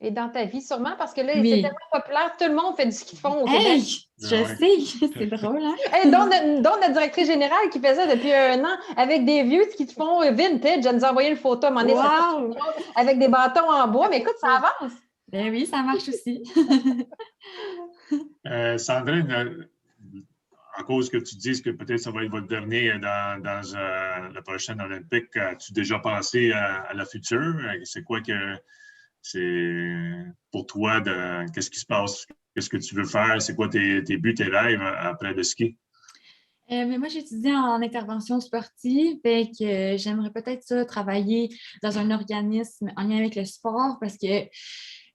Et dans ta vie, sûrement, parce que là, c'est tellement populaire, tout le monde fait du ski de fond au Québec. Je sais, c'est drôle, hein? Hey, dont notre directrice générale qui fait ça depuis 1 an avec des vieux skis de fond vintage. Elle nous a envoyé une photo à un moment donné, avec des bâtons en bois. Mais écoute, ça avance. Ben oui, ça marche aussi. Sandrine, à cause que tu dises que peut-être ça va être votre dernier dans la prochaine Olympique, as-tu déjà pensé à la future? C'est quoi que... C'est pour toi, qu'est-ce qui se passe? Qu'est-ce que tu veux faire? C'est quoi tes buts, tes rêves après le ski? Mais moi, j'étudie en intervention sportive, fait que j'aimerais peut-être ça travailler dans un organisme en lien avec le sport parce que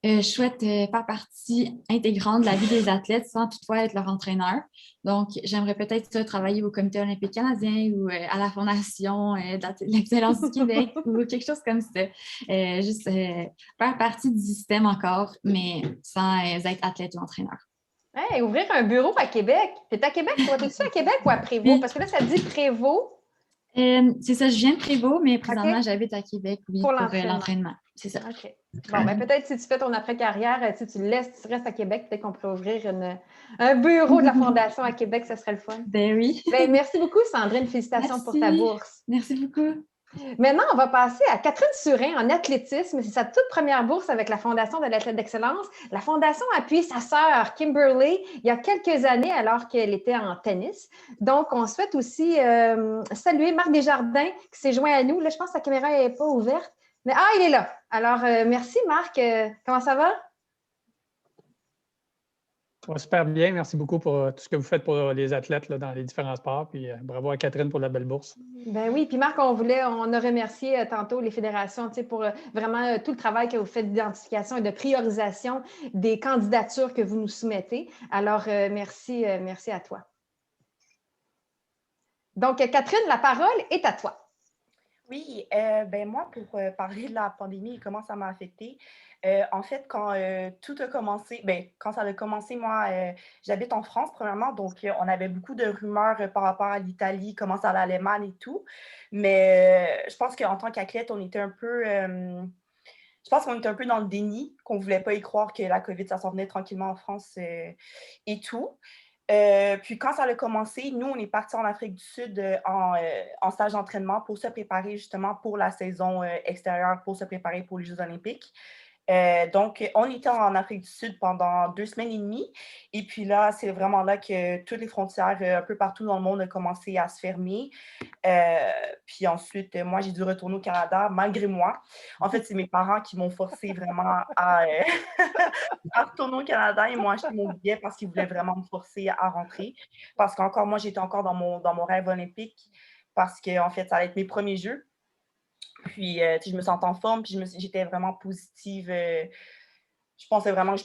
je souhaite faire partie intégrante de la vie des athlètes sans toutefois être leur entraîneur. Donc, j'aimerais peut-être ça travailler au Comité olympique canadien ou à la Fondation de l'excellence du Québec ou quelque chose comme ça. Juste faire partie du système encore, mais sans être athlète ou entraîneur. Hey, ouvrir un bureau à Québec. T'es à Québec, toi? T'es-tu à Québec ou à Prévost? Parce que là, ça dit Prévost. C'est ça, je viens de Prévost, mais présentement, j'habite à Québec, oui, pour l'entraînement. C'est ça. OK. Bon, ben peut-être si tu fais ton après-carrière, si tu restes à Québec, peut-être qu'on pourrait ouvrir un bureau de la Fondation à Québec, ça serait le fun. Ben oui. Ben, merci beaucoup, Sandrine. Félicitations pour ta bourse. Merci beaucoup. Maintenant, on va passer à Catherine Surin en athlétisme. C'est sa toute première bourse avec la Fondation de l'athlète d'excellence. La Fondation a appuyé sa sœur Kimberly il y a quelques années alors qu'elle était en tennis. Donc, on souhaite aussi saluer Marc Desjardins qui s'est joint à nous. Là, je pense que sa caméra n'est pas ouverte. Mais il est là. Alors, merci Marc. Comment ça va? Ça va super bien. Merci beaucoup pour tout ce que vous faites pour les athlètes là, dans les différents sports. Puis bravo à Catherine pour la belle bourse. Ben oui. Puis Marc, on a remercié tantôt les fédérations pour vraiment tout le travail que vous faites d'identification et de priorisation des candidatures que vous nous soumettez. Alors, merci à toi. Donc, Catherine, la parole est à toi. Oui, ben moi, pour parler de la pandémie et comment ça m'a affectée, en fait, quand tout a commencé, ben, quand ça a commencé, moi, j'habite en France, premièrement, donc on avait beaucoup de rumeurs par rapport à l'Italie, comment ça allait mal et tout. Mais je pense qu'en tant qu'athlète, on était un peu, je pense qu'on était un peu dans le déni, qu'on ne voulait pas y croire que la COVID, ça s'en venait tranquillement en France et tout. Puis quand ça a commencé, nous, on est partis en Afrique du Sud en stage d'entraînement pour se préparer justement pour la saison extérieure, pour se préparer pour les Jeux olympiques. Donc, on était en Afrique du Sud pendant 2 semaines et demie. Et puis là, c'est vraiment là que toutes les frontières un peu partout dans le monde ont commencé à se fermer. Puis ensuite, moi, j'ai dû retourner au Canada malgré moi. En fait, c'est mes parents qui m'ont forcé vraiment à retourner au Canada. Ils m'ont acheté mon billet parce qu'ils voulaient vraiment me forcer à rentrer. Parce qu'encore, moi, j'étais encore dans mon rêve olympique parce que, en fait, ça allait être mes premiers Jeux. Puis, je me sentais en forme, puis j'étais vraiment positive. Je pensais vraiment que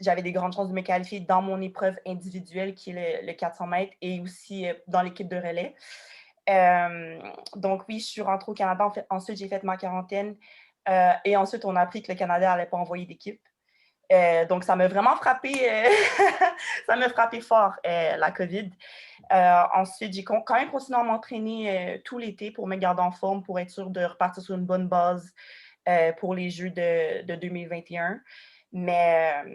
j'avais des grandes chances de me qualifier dans mon épreuve individuelle qui est le 400 mètres et aussi dans l'équipe de relais. Donc oui, je suis rentrée au Canada. En fait, ensuite, j'ai fait ma quarantaine et ensuite, on a appris que le Canada n'allait pas envoyer d'équipe. Donc, ça m'a vraiment frappé, ça m'a frappé fort, la COVID. Ensuite, j'ai quand même continué à m'entraîner tout l'été pour me garder en forme, pour être sûre de repartir sur une bonne base pour les Jeux de 2021. Mais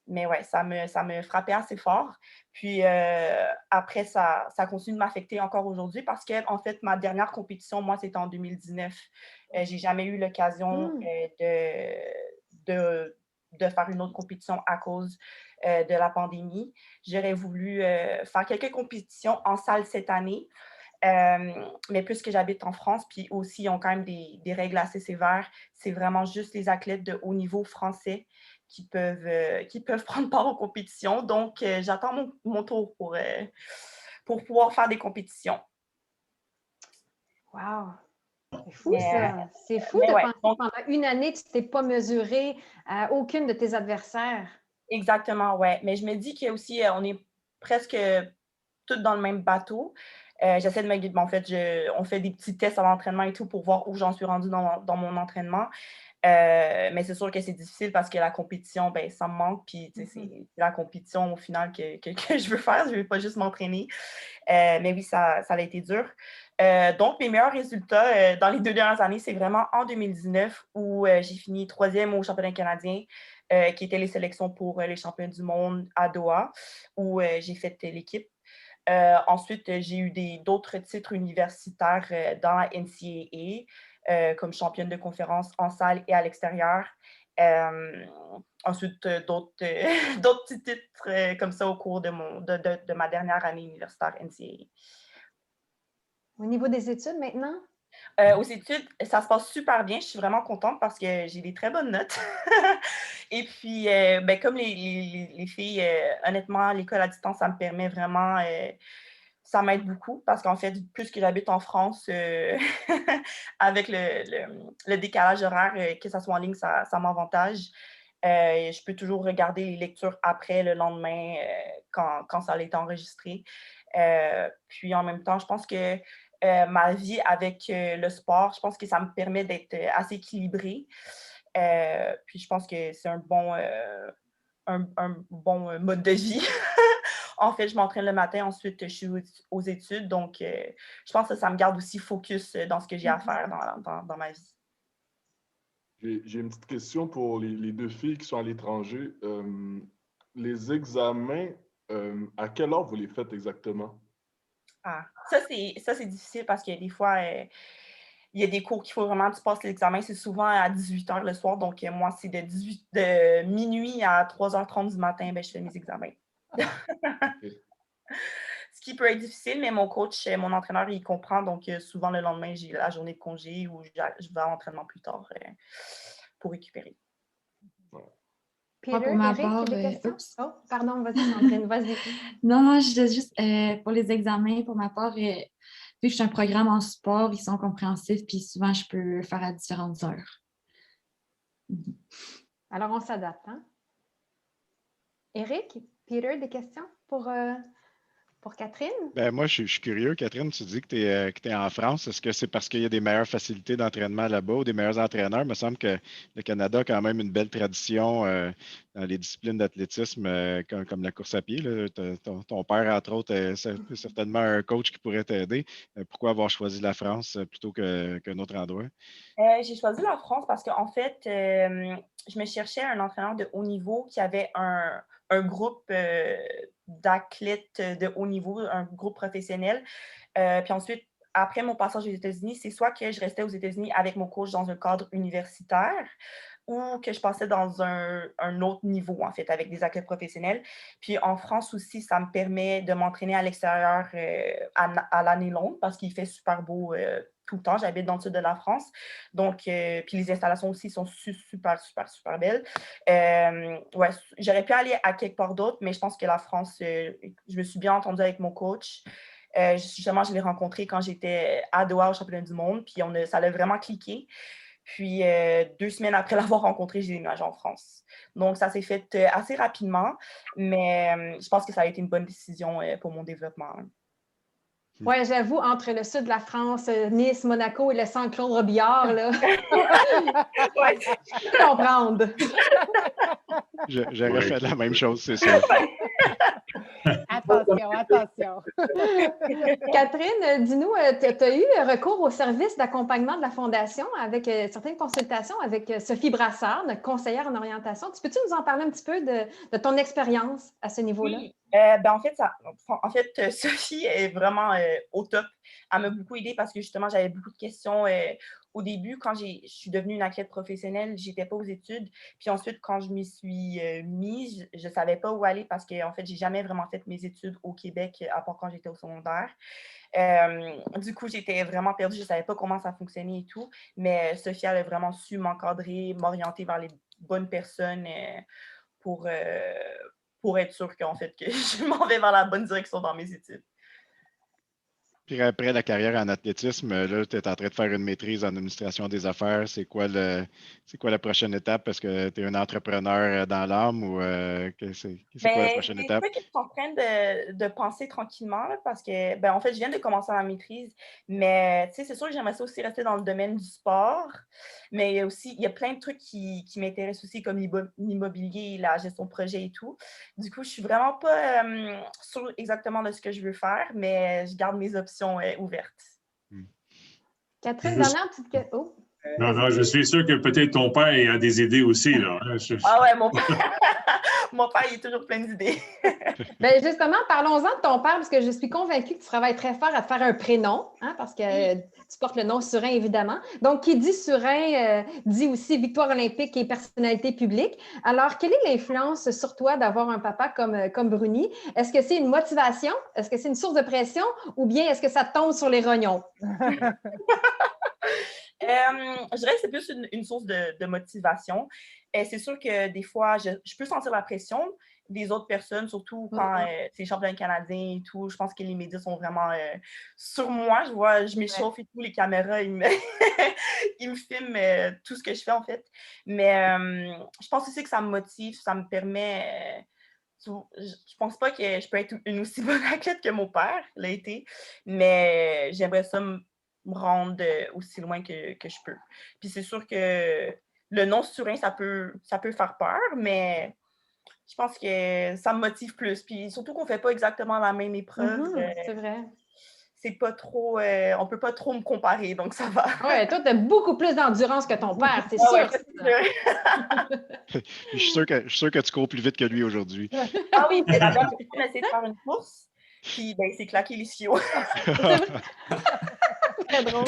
ouais, ça me frappait assez fort. Puis après, ça continue de m'affecter encore aujourd'hui parce que, en fait, ma dernière compétition, moi, c'était en 2019. J'ai jamais eu l'occasion de faire une autre compétition à cause de la pandémie. J'aurais voulu faire quelques compétitions en salle cette année, mais puisque j'habite en France, puis aussi, ils ont quand même des règles assez sévères, c'est vraiment juste les athlètes de haut niveau français qui peuvent prendre part aux compétitions. Donc, j'attends mon tour pour pouvoir faire des compétitions. Wow! C'est fou, ça. C'est fou de penser que pendant une année, tu ne t'es pas mesuré à aucune de tes adversaires. Exactement, ouais. Mais je me dis qu'aussi, on est presque toutes dans le même bateau. J'essaie de me guider. En fait, on fait des petits tests à l'entraînement et tout pour voir où j'en suis rendue dans mon entraînement. Mais c'est sûr que c'est difficile parce que la compétition, ben, ça me manque. Puis, c'est la compétition au final que je veux faire. Je ne veux pas juste m'entraîner. Mais oui, ça a été dur. Donc, mes meilleurs résultats dans les 2 dernières années, c'est vraiment en 2019 où j'ai fini 3e au championnat canadien, qui étaient les sélections pour les championnats du monde à Doha, où j'ai fait l'équipe. Ensuite, j'ai eu d'autres titres universitaires dans la NCAA, comme championne de conférence en salle et à l'extérieur. Ensuite, d'autres petits titres comme ça au cours de ma dernière année universitaire NCAA. Au niveau des études maintenant? Aux études, ça se passe super bien. Je suis vraiment contente parce que j'ai des très bonnes notes. Et puis, ben, comme les filles, honnêtement, l'école à distance, ça me permet vraiment, ça m'aide beaucoup parce qu'en fait, plus que j'habite en France, avec le décalage horaire, que ça soit en ligne, ça m'avantage. Je peux toujours regarder les lectures après, le lendemain, quand ça a été enregistré. Puis en même temps, je pense que ma vie avec le sport, je pense que ça me permet d'être assez équilibrée. Puis je pense que c'est un bon mode de vie. En fait, je m'entraîne le matin, ensuite je suis aux études. Donc, je pense que ça me garde aussi focus dans ce que j'ai à faire dans ma vie. J'ai une petite question pour les 2 filles qui sont à l'étranger. Les examens, à quelle heure vous les faites exactement? Ah, ça, c'est difficile parce que des fois, il y a des cours qu'il faut vraiment que tu passes l'examen. C'est souvent à 18h le soir. Donc, moi, c'est de minuit à 3h30 du matin, ben, je fais mes examens. Ce qui peut être difficile, mais mon coach, mon entraîneur, il comprend. Donc, souvent, le lendemain, j'ai la journée de congé ou je vais à l'entraînement plus tard pour récupérer. Peter, pour ma Eric, part, des questions? Oh, pardon, vas-y, Sandrine, vas-y. Non, je disais juste pour les examens, pour ma part, vu que je suis un programme en sport, ils sont compréhensifs, puis souvent, je peux le faire à différentes heures. Alors, on s'adapte, hein? Eric, Peter, des questions pour pour Catherine? Ben, moi, je suis curieux. Catherine, tu dis que tu es en France. Est-ce que c'est parce qu'il y a des meilleures facilités d'entraînement là-bas ou des meilleurs entraîneurs? Il me semble que le Canada a quand même une belle tradition dans les disciplines d'athlétisme comme la course à pied. Là. Ton père, entre autres, c'est certainement un coach qui pourrait t'aider. Pourquoi avoir choisi la France plutôt qu'un autre endroit? J'ai choisi la France parce qu'en fait, je me cherchais un entraîneur de haut niveau qui avait un groupe d'athlètes de haut niveau, un groupe professionnel. Puis ensuite, après mon passage aux États-Unis, c'est soit que je restais aux États-Unis avec mon coach dans un cadre universitaire ou que je passais dans un autre niveau, en fait, avec des athlètes professionnels. Puis en France aussi, ça me permet de m'entraîner à l'extérieur à l'année longue parce qu'il fait super beau tout le temps. J'habite dans le sud de la France. Donc, puis les installations aussi sont super, super, super belles. Ouais, j'aurais pu aller à quelque part d'autre, mais je pense que la France, je me suis bien entendue avec mon coach. Justement, je l'ai rencontré quand j'étais à Doha au championnat du monde, puis ça a vraiment cliqué. Puis, 2 semaines après l'avoir rencontré, j'ai déménagé en France. Donc, ça s'est fait assez rapidement, mais je pense que ça a été une bonne décision pour mon développement. Oui, j'avoue, entre le sud de la France, Nice, Monaco et le Saint-Claude Robillard, là, je peux comprendre. J'aurais fait la même chose, c'est ça. Attention. Catherine, dis-nous, tu as eu recours au service d'accompagnement de la Fondation avec certaines consultations avec Sophie Brassard, notre conseillère en orientation. Peux-tu nous en parler un petit peu de ton expérience à ce niveau-là? Oui. En fait, Sophie est vraiment au top. Elle m'a beaucoup aidée parce que justement, j'avais beaucoup de questions. Au début, quand je suis devenue une athlète professionnelle, je n'étais pas aux études. Puis ensuite, quand je m'y suis mise, je ne savais pas où aller parce que en fait, je n'ai jamais vraiment fait mes études au Québec, à part quand j'étais au secondaire. Du coup, j'étais vraiment perdue. Je ne savais pas comment ça fonctionnait et tout. Mais Sophie, elle a vraiment su m'encadrer, m'orienter vers les bonnes personnes pour être sûre qu'en fait, que je m'en vais vers la bonne direction dans mes études. Puis après la carrière en athlétisme, là, tu es en train de faire une maîtrise en administration des affaires. C'est quoi la prochaine étape? Est-ce que tu es un entrepreneur dans l'âme ou c'est quoi la prochaine étape? C'est ça que je suis en train de penser tranquillement là, parce que, en fait, je viens de commencer ma maîtrise, mais c'est sûr que j'aimerais ça aussi rester dans le domaine du sport, mais il y a plein de trucs qui m'intéressent aussi, comme l'immobilier, la gestion de projet et tout. Du coup, je suis vraiment pas sûre exactement de ce que je veux faire, mais je garde mes options ouvertes. Catherine, dernière petite question. Non, je suis sûr que peut-être ton père a des idées aussi. Là. Ah ouais, mon père, il est toujours plein d'idées. Justement, parlons-en de ton père, parce que je suis convaincue que tu travailles très fort à te faire un prénom, hein, parce que tu portes le nom Surin, évidemment. Donc, qui dit Surin, dit aussi victoire olympique et personnalité publique. Alors, quelle est l'influence sur toi d'avoir un papa comme Bruni? Est-ce que c'est une motivation? Est-ce que c'est une source de pression? Ou bien est-ce que ça tombe sur les rognons? Je dirais que c'est plus une source de motivation. C'est sûr que des fois, je peux sentir la pression des autres personnes, surtout quand c'est les championnats canadiens et tout. Je pense que les médias sont vraiment sur moi. Je m'échauffe et tout, les caméras, ils me filment tout ce que je fais, en fait. Mais je pense aussi que ça me motive, ça me permet... je pense pas que je peux être une aussi bonne athlète que mon père l'a été, mais j'aimerais ça me rendre aussi loin que je peux. Puis c'est sûr que le nom Surin, ça peut faire peur, mais je pense que ça me motive plus. Puis surtout qu'on ne fait pas exactement la même épreuve. C'est vrai. C'est pas trop... on peut pas trop me comparer, donc ça va. Oui, toi, tu as beaucoup plus d'endurance que ton père, c'est sûr. Ouais, c'est sûr. Je suis sûr que tu cours plus vite que lui aujourd'hui. Ah oui, c'est la dernière fois qu'on a essayé de faire une course, puis il s'est claqué les chiots. Très drôle.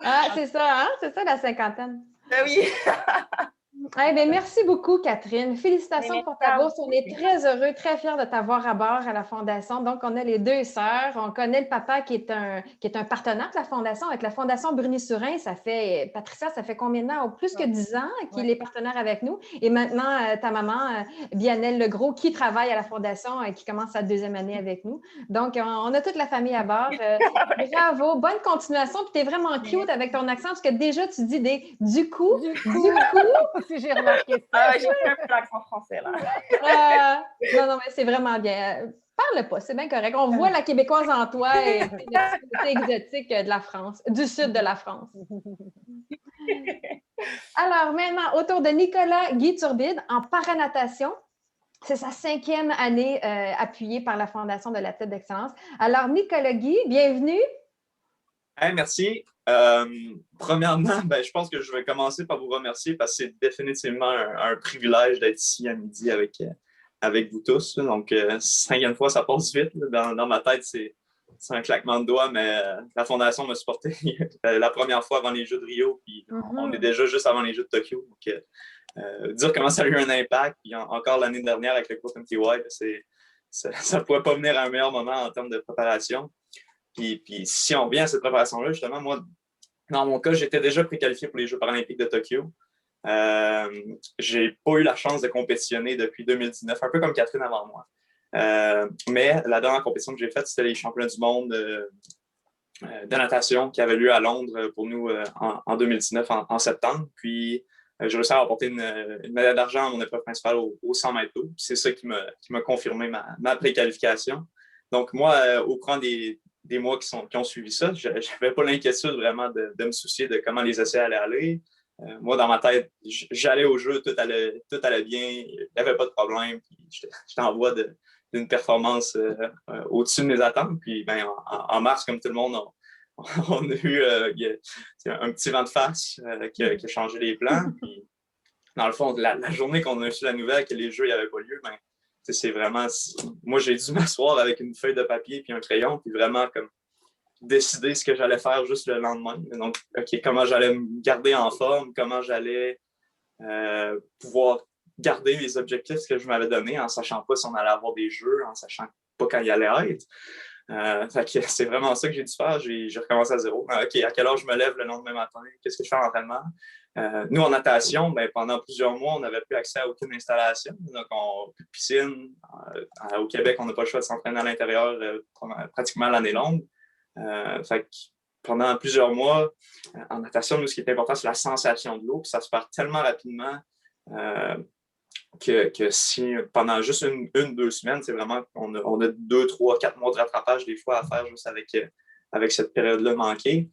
Ah, c'est ça, hein? C'est ça, la cinquantaine. Ben oui. Merci beaucoup, Catherine. Félicitations pour ta bourse. On est très heureux, très fiers de t'avoir à bord à la Fondation. Donc, on a les 2 sœurs. On connaît le papa qui est un partenaire de la Fondation. Avec la Fondation Bruni-Surin, Patricia, ça fait combien de temps? Plus que 10 ans qu'il est partenaire avec nous. Et maintenant, ta maman, Bianelle Legros, qui travaille à la Fondation et qui commence sa 2e année avec nous. Donc, on a toute la famille à bord. Bravo, bonne continuation. Puis, tu es vraiment cute avec ton accent parce que déjà, tu dis du coup. J'ai remarqué ça. Ah, j'ai fait un peu l'accent français, là. Non, mais c'est vraiment bien. Parle pas, c'est bien correct. On voit la Québécoise en toi et le petit côté exotique de la France, du sud de la France. Alors maintenant, autour de Nicolas Guy Turbide en paranatation. C'est sa 5e année appuyée par la Fondation de l'athlète d'excellence. Alors, Nicolas Guy, bienvenue. Hey, merci. Premièrement, je pense que je vais commencer par vous remercier parce que c'est définitivement un privilège d'être ici à midi avec vous tous. Donc, 5e fois, ça passe vite. Dans ma tête, c'est un claquement de doigts, mais la Fondation m'a supporté la première fois avant les Jeux de Rio, puis on est déjà juste avant les Jeux de Tokyo. Donc, dire comment ça a eu un impact, puis encore l'année dernière avec le groupe MTY, ça ne pourrait pas venir à un meilleur moment en termes de préparation. Puis si on vient à cette préparation-là, justement, moi, dans mon cas, j'étais déjà préqualifié pour les Jeux paralympiques de Tokyo. J'ai pas eu la chance de compétitionner depuis 2019, un peu comme Catherine avant moi. Mais la dernière compétition que j'ai faite, c'était les championnats du monde de natation qui avaient lieu à Londres pour nous en 2019, en septembre. Puis, j'ai réussi à remporter une médaille d'argent à mon épreuve principale au 100 mètres d'eau. C'est ça qui m'a confirmé ma préqualification. Donc, moi, au courant des mois qui ont suivi ça, je n'avais pas l'inquiétude vraiment de me soucier de comment les essais allaient aller. Moi, dans ma tête, j'allais au jeu, tout allait bien, il n'y avait pas de problème. J'étais en voie d'une performance au-dessus de mes attentes. Puis, en mars, comme tout le monde, on a eu un petit vent de face qui a changé les plans. Puis, dans le fond, la journée qu'on a reçu la nouvelle que les Jeux n'avaient pas lieu, c'est vraiment... Moi, j'ai dû m'asseoir avec une feuille de papier puis un crayon, puis vraiment comme décider ce que j'allais faire juste le lendemain. Donc, comment j'allais me garder en forme, comment j'allais pouvoir garder les objectifs que je m'avais donnés en sachant pas si on allait avoir des jeux, en sachant pas quand il allait être. C'est vraiment ça que j'ai dû faire. J'ai recommencé à zéro. À quelle heure je me lève le lendemain matin? Qu'est-ce que je fais en entraînement? Nous, en natation, pendant plusieurs mois, on n'avait plus accès à aucune installation. Donc, plus de piscine. Au Québec, on n'a pas le choix de s'entraîner à l'intérieur pratiquement l'année longue. Pendant plusieurs mois, en natation, nous, ce qui est important, c'est la sensation de l'eau. Puis ça se perd tellement rapidement que si pendant juste une, 2 semaines, c'est vraiment on a 2, 3, 4 mois de rattrapage des fois à faire juste avec cette période-là manquée.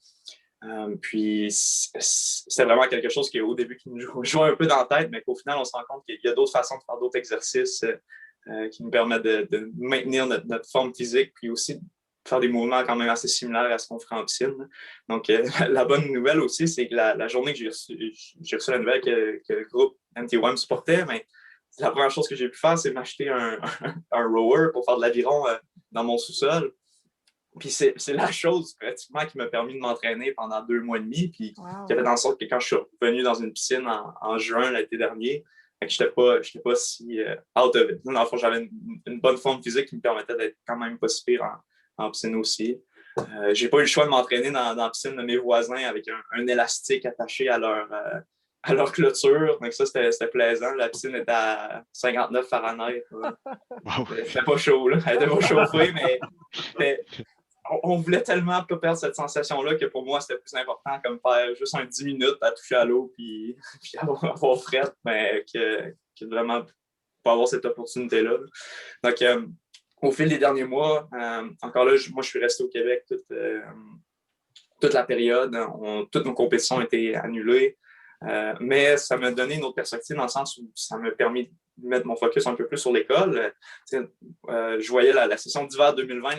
Puis c'est vraiment quelque chose qui, au début, qui nous joue un peu dans la tête, mais qu'au final, on se rend compte qu'il y a d'autres façons de faire d'autres exercices qui nous permettent de maintenir notre forme physique, puis aussi de faire des mouvements quand même assez similaires à ce qu'on ferait en piscine. Donc, la bonne nouvelle aussi, c'est que la journée que j'ai reçu la nouvelle que le groupe MTY me supportait, la première chose que j'ai pu faire, c'est m'acheter un rower pour faire de l'aviron dans mon sous-sol. Puis c'est la chose pratiquement qui m'a permis de m'entraîner pendant 2 mois et demi, puis qui a fait en sorte que quand je suis revenu dans une piscine en juin l'été dernier, je n'étais pas si out of it. Dans le fond, j'avais une bonne forme physique qui me permettait d'être quand même pas si pire en piscine aussi. J'ai pas eu le choix de m'entraîner dans la piscine de mes voisins avec un élastique attaché à leur clôture. Donc ça, c'était plaisant. La piscine était à 59 Fahrenheit. C'était pas chaud, là. Elle était pas chauffée, mais on voulait tellement pas perdre cette sensation-là que pour moi, c'était plus important comme faire juste un 10 minutes à toucher à l'eau puis avoir fret, mais que vraiment pas avoir cette opportunité-là. Donc, au fil des derniers mois, encore là, moi, je suis resté au Québec toute la période. Toutes nos compétitions ont été annulées. Mais ça m'a donné une autre perspective dans le sens où ça m'a permis de mettre mon focus un peu plus sur l'école. Je voyais la session d'hiver 2020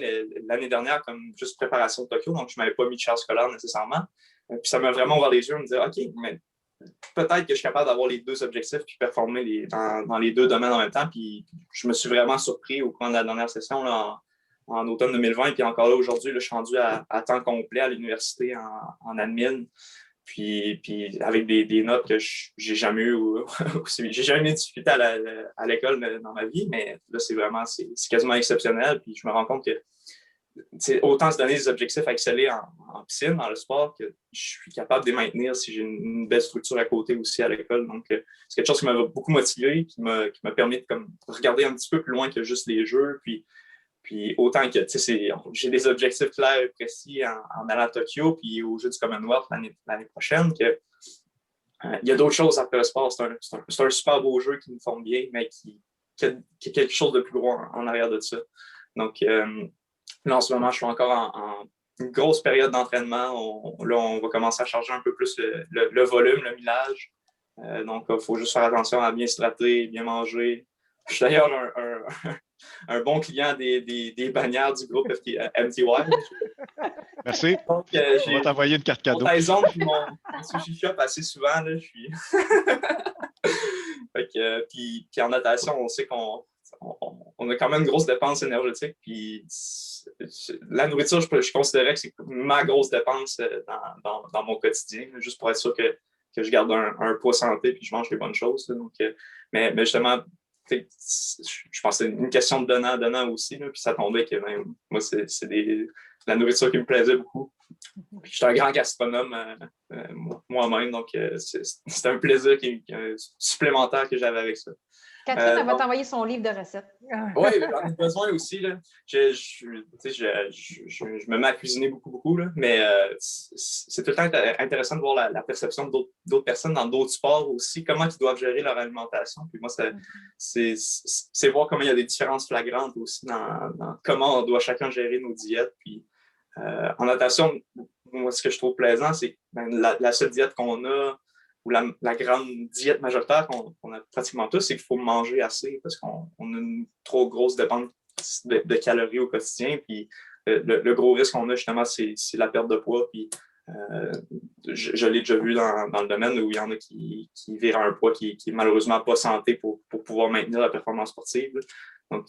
l'année dernière comme juste préparation de Tokyo, donc je ne m'avais pas mis de charge scolaire nécessairement. Puis ça m'a vraiment ouvert les yeux et me dire OK, mais peut-être que je suis capable d'avoir les 2 objectifs puis performer dans les 2 domaines en même temps. Puis je me suis vraiment surpris au cours de la dernière session là, en automne 2020. Puis encore là, aujourd'hui, je suis rendu à temps complet à l'université en admin. Puis avec des notes que j'ai jamais eues, j'ai jamais eu de difficulté à l'école dans ma vie, mais là, c'est quasiment exceptionnel. Puis je me rends compte que c'est autant se donner des objectifs à exceller en piscine, dans le sport, que je suis capable de les maintenir si j'ai une belle structure à côté aussi à l'école. Donc, c'est quelque chose qui m'a beaucoup motivé, qui m'a permis de regarder un petit peu plus loin que juste les jeux. Puis autant que, j'ai des objectifs clairs et précis en allant à Tokyo, puis aux Jeux du Commonwealth l'année prochaine, que il y a d'autres choses après le sport. C'est un super beau jeu qui nous forme bien, mais qui a quelque chose de plus gros en arrière de ça. Donc, là, en ce moment, je suis encore en une grosse période d'entraînement. Là, on va commencer à charger un peu plus le volume, le millage. Donc, il faut juste faire attention à bien s'hydrater, bien manger. Je suis d'ailleurs un bon client des bannières du groupe MTY. Merci. Donc, on va t'envoyer une carte cadeau. Mon Tyson puis mon sushi shop assez souvent. Là, je suis... puis en natation, on sait qu'on a quand même une grosse dépense énergétique. Puis la nourriture, je considérais que c'est ma grosse dépense dans mon quotidien, juste pour être sûr que je garde un poids santé puis je mange les bonnes choses. Là. Donc, mais justement, je pense que c'est une question de donnant aussi. Là, puis ça tombait que moi, c'est la nourriture qui me plaisait beaucoup. Puis je suis un grand gastronome moi-même, donc c'est un plaisir supplémentaire que j'avais avec ça. Catherine, elle va t'envoyer son livre de recettes. Oui, j'en ai besoin aussi. Là. Je me mets à cuisiner beaucoup là, mais c'est tout le temps intéressant de voir la perception d'autres personnes dans d'autres sports aussi, comment ils doivent gérer leur alimentation. Puis moi, c'est voir comment il y a des différences flagrantes aussi dans comment on doit chacun gérer nos diètes. Puis en natation, moi, ce que je trouve plaisant, c'est que la seule diète qu'on a, ou la grande diète majoritaire qu'on a pratiquement tous, c'est qu'il faut manger assez parce qu'on a une trop grosse dépense de calories au quotidien. Puis le gros risque qu'on a, justement, c'est la perte de poids. Puis je l'ai déjà vu dans le domaine où il y en a qui virent un poids qui est malheureusement pas santé pour pouvoir maintenir la performance sportive. Donc,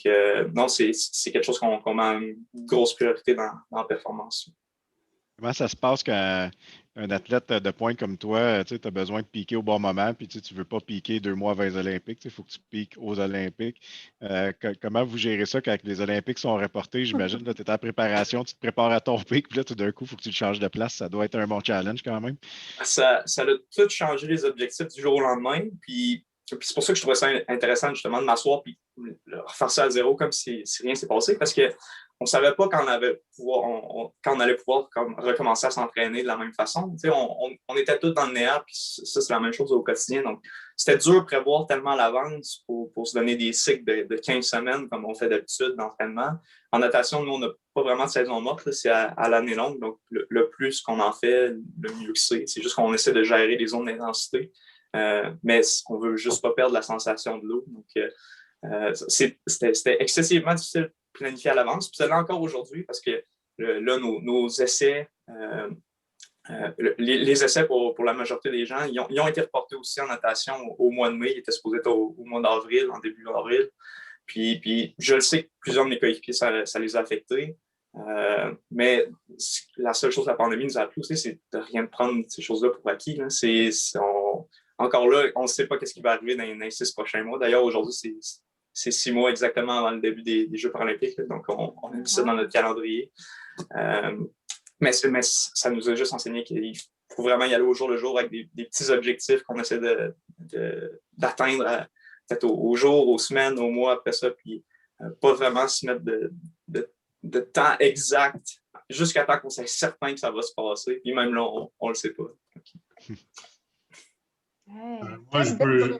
non, c'est quelque chose qu'on met une grosse priorité dans la performance. Comment ça se passe quand un athlète de pointe comme toi, tu as besoin de piquer au bon moment, puis tu ne veux pas piquer 2 mois avant les Olympiques, il faut que tu piques aux Olympiques. Comment vous gérez ça quand les Olympiques sont reportés? J'imagine que tu es en préparation, tu te prépares à ton pic, puis là, tout d'un coup, il faut que tu te changes de place. Ça doit être un bon challenge quand même. Ça a tout changé les objectifs du jour au lendemain. Puis c'est pour ça que je trouvais ça intéressant justement de m'asseoir et refaire ça à zéro comme si rien s'est passé, parce qu'on ne savait pas quand on allait pouvoir recommencer à s'entraîner de la même façon. On était tous dans le néant, puis ça, c'est la même chose au quotidien. Donc, c'était dur de prévoir tellement à l'avance pour se donner des cycles de 15 semaines comme on fait d'habitude d'entraînement. En natation, nous, on n'a pas vraiment de saison morte, c'est à l'année longue. Donc, le plus qu'on en fait, le mieux que c'est. C'est juste qu'on essaie de gérer les zones d'intensité. Mais on ne veut juste pas perdre la sensation de l'eau. Donc, c'était excessivement difficile de planifier à l'avance. Puis c'est là encore aujourd'hui parce que là, nos essais, les essais pour la majorité des gens, ils ont été reportés aussi en natation au mois de mai. Ils étaient supposés être au mois d'avril, en début d'avril. Puis je le sais que plusieurs de mes coéquipiers, ça les a affectés. Mais la seule chose que la pandémie nous a appris aussi, c'est de rien prendre ces choses-là pour acquis. Là. Encore là, on ne sait pas ce qui va arriver dans les 6 prochains mois. D'ailleurs, aujourd'hui, c'est 6 mois exactement avant le début des Jeux paralympiques. Là, donc, on a mis ça dans notre calendrier. Mais ça nous a juste enseigné qu'il faut vraiment y aller au jour le jour avec des petits objectifs qu'on essaie d'atteindre peut-être au jour, aux semaines, aux mois après ça. Puis pas vraiment se mettre de temps exact jusqu'à temps qu'on soit certain que ça va se passer. Puis même là, on ne le sait pas. Moi, je peux...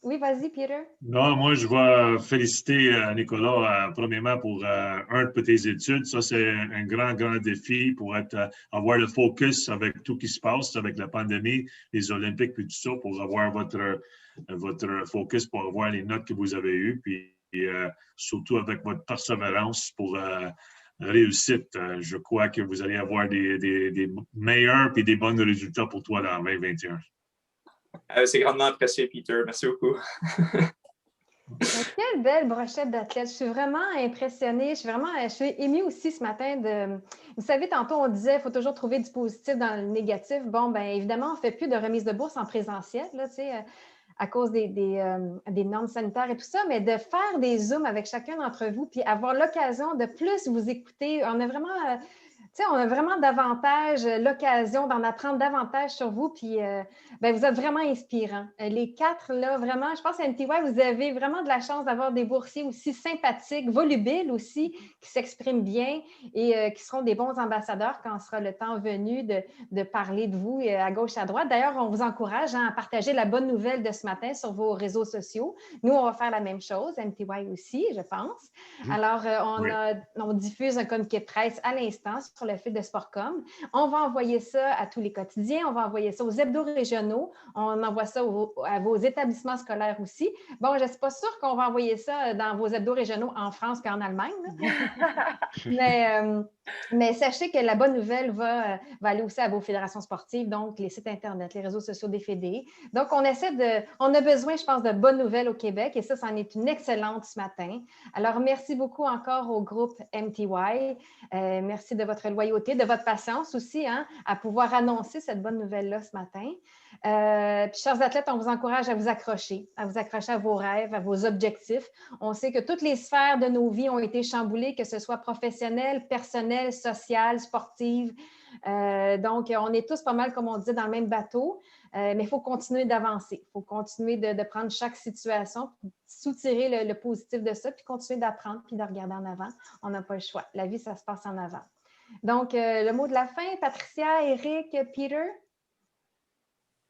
Oui, vas-y, Peter. Non, moi, je vais féliciter Nicolas, premièrement, pour un de tes études. Ça, c'est un grand défi pour avoir le focus avec tout ce qui se passe, avec la pandémie, les Olympiques, puis tout ça, pour avoir votre focus, pour avoir les notes que vous avez eues, puis surtout avec votre persévérance pour réussite. Je crois que vous allez avoir des meilleurs et des bons résultats pour toi dans 2021. C'est grandement apprécié, Peter. Merci beaucoup. Quelle belle brochette d'athlètes. Je suis vraiment impressionnée. Je suis émue aussi ce matin. Vous savez, tantôt, on disait qu'il faut toujours trouver du positif dans le négatif. Bon, bien évidemment, on ne fait plus de remise de bourse en présentiel, là, à cause des normes sanitaires et tout ça, mais de faire des Zooms avec chacun d'entre vous puis avoir l'occasion de plus vous écouter. On a vraiment on a vraiment davantage l'occasion d'en apprendre davantage sur vous, puis vous êtes vraiment inspirants. Les 4, là, vraiment, je pense qu'à MTY, vous avez vraiment de la chance d'avoir des boursiers aussi sympathiques, volubiles aussi, qui s'expriment bien et qui seront des bons ambassadeurs quand sera le temps venu de parler de vous à gauche, à droite. D'ailleurs, on vous encourage à partager la bonne nouvelle de ce matin sur vos réseaux sociaux. Nous, on va faire la même chose, MTY aussi, je pense. Alors, on diffuse un communiqué de presse à l'instant sur le fil de Sportcom. On va envoyer ça à tous les quotidiens, on va envoyer ça aux hebdos régionaux, on envoie ça à vos établissements scolaires aussi. Bon, je ne suis pas sûre qu'on va envoyer ça dans vos hebdos régionaux en France et en Allemagne, mais sachez que la bonne nouvelle va aller aussi à vos fédérations sportives, donc les sites Internet, les réseaux sociaux des fédés. Donc, on a besoin, je pense, de bonnes nouvelles au Québec et ça, c'en est une excellente ce matin. Alors, merci beaucoup encore au groupe MTY. Merci de votre loyauté, de votre patience aussi à pouvoir annoncer cette bonne nouvelle-là ce matin. Puis, chers athlètes, on vous encourage à vous accrocher à vos rêves, à vos objectifs. On sait que toutes les sphères de nos vies ont été chamboulées, que ce soit professionnelle, personnelle, sociale, sportive. Donc, on est tous pas mal, comme on dit, dans le même bateau, mais il faut continuer d'avancer. Il faut continuer de prendre chaque situation, soutirer le positif de ça, puis continuer d'apprendre, puis de regarder en avant. On n'a pas le choix. La vie, ça se passe en avant. Donc, le mot de la fin, Patricia, Éric, Peter?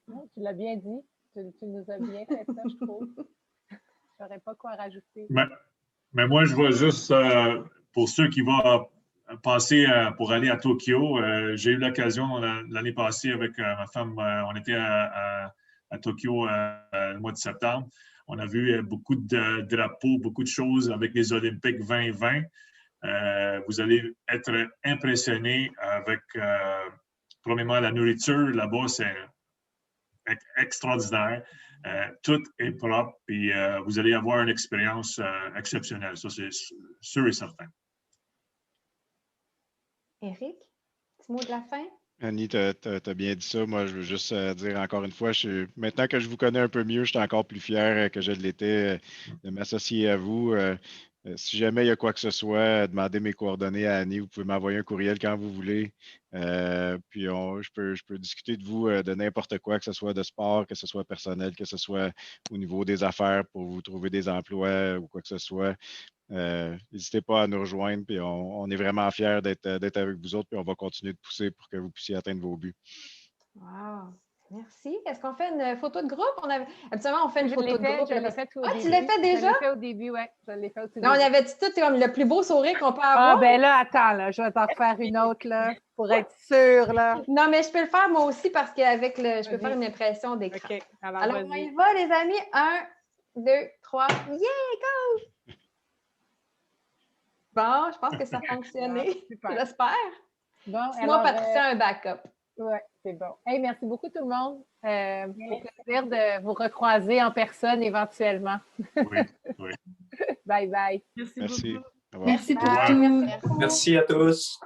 Tu l'as bien dit. Tu nous as bien fait ça, je trouve. Je n'aurais pas quoi rajouter. Mais moi, je vois juste, pour ceux qui vont passer pour aller à Tokyo, j'ai eu l'occasion l'année passée avec ma femme, on était à Tokyo le mois de septembre. On a vu beaucoup de drapeaux, beaucoup de choses avec les Olympiques 2020. Vous allez être impressionnés avec, premièrement, la nourriture. Là-bas, c'est extraordinaire. Tout est propre et vous allez avoir une expérience exceptionnelle. Ça, c'est sûr et certain. Éric, petit mot de la fin? Annie, tu as bien dit ça. Moi, je veux juste dire encore une fois, maintenant que je vous connais un peu mieux, je suis encore plus fier que je l'étais de m'associer à vous. Si jamais il y a quoi que ce soit, demandez mes coordonnées à Annie. Vous pouvez m'envoyer un courriel quand vous voulez. Puis je peux discuter de vous de n'importe quoi, que ce soit de sport, que ce soit personnel, que ce soit au niveau des affaires pour vous trouver des emplois ou quoi que ce soit. N'hésitez pas à nous rejoindre. Puis on est vraiment fiers d'être avec vous autres. Puis on va continuer de pousser pour que vous puissiez atteindre vos buts. Wow! Merci. Est-ce qu'on fait une photo de groupe? Habituellement, on fait une photo de groupe. Je l'ai fait au début. Tu l'as fait déjà? Je l'ai fait au début, oui. Je l'ai fait au début. Non, on avait dit tout comme le plus beau sourire qu'on peut avoir. Ah, ben là, attends, là, je vais t'en refaire une autre, là, pour être sûre, là. Non, mais je peux le faire moi aussi parce qu'avec je peux faire une impression d'écran. OK. Alors on y va, les amis. 1, 2, 3. Yeah, go! Bon, je pense que ça a fonctionné. J'espère. Bon, moi, Patricia, un backup. Oui, c'est bon. Hey, merci beaucoup tout le monde. Au plaisir de vous recroiser en personne éventuellement. Oui, oui. Bye bye. Merci. Merci pour tout. Merci à tous.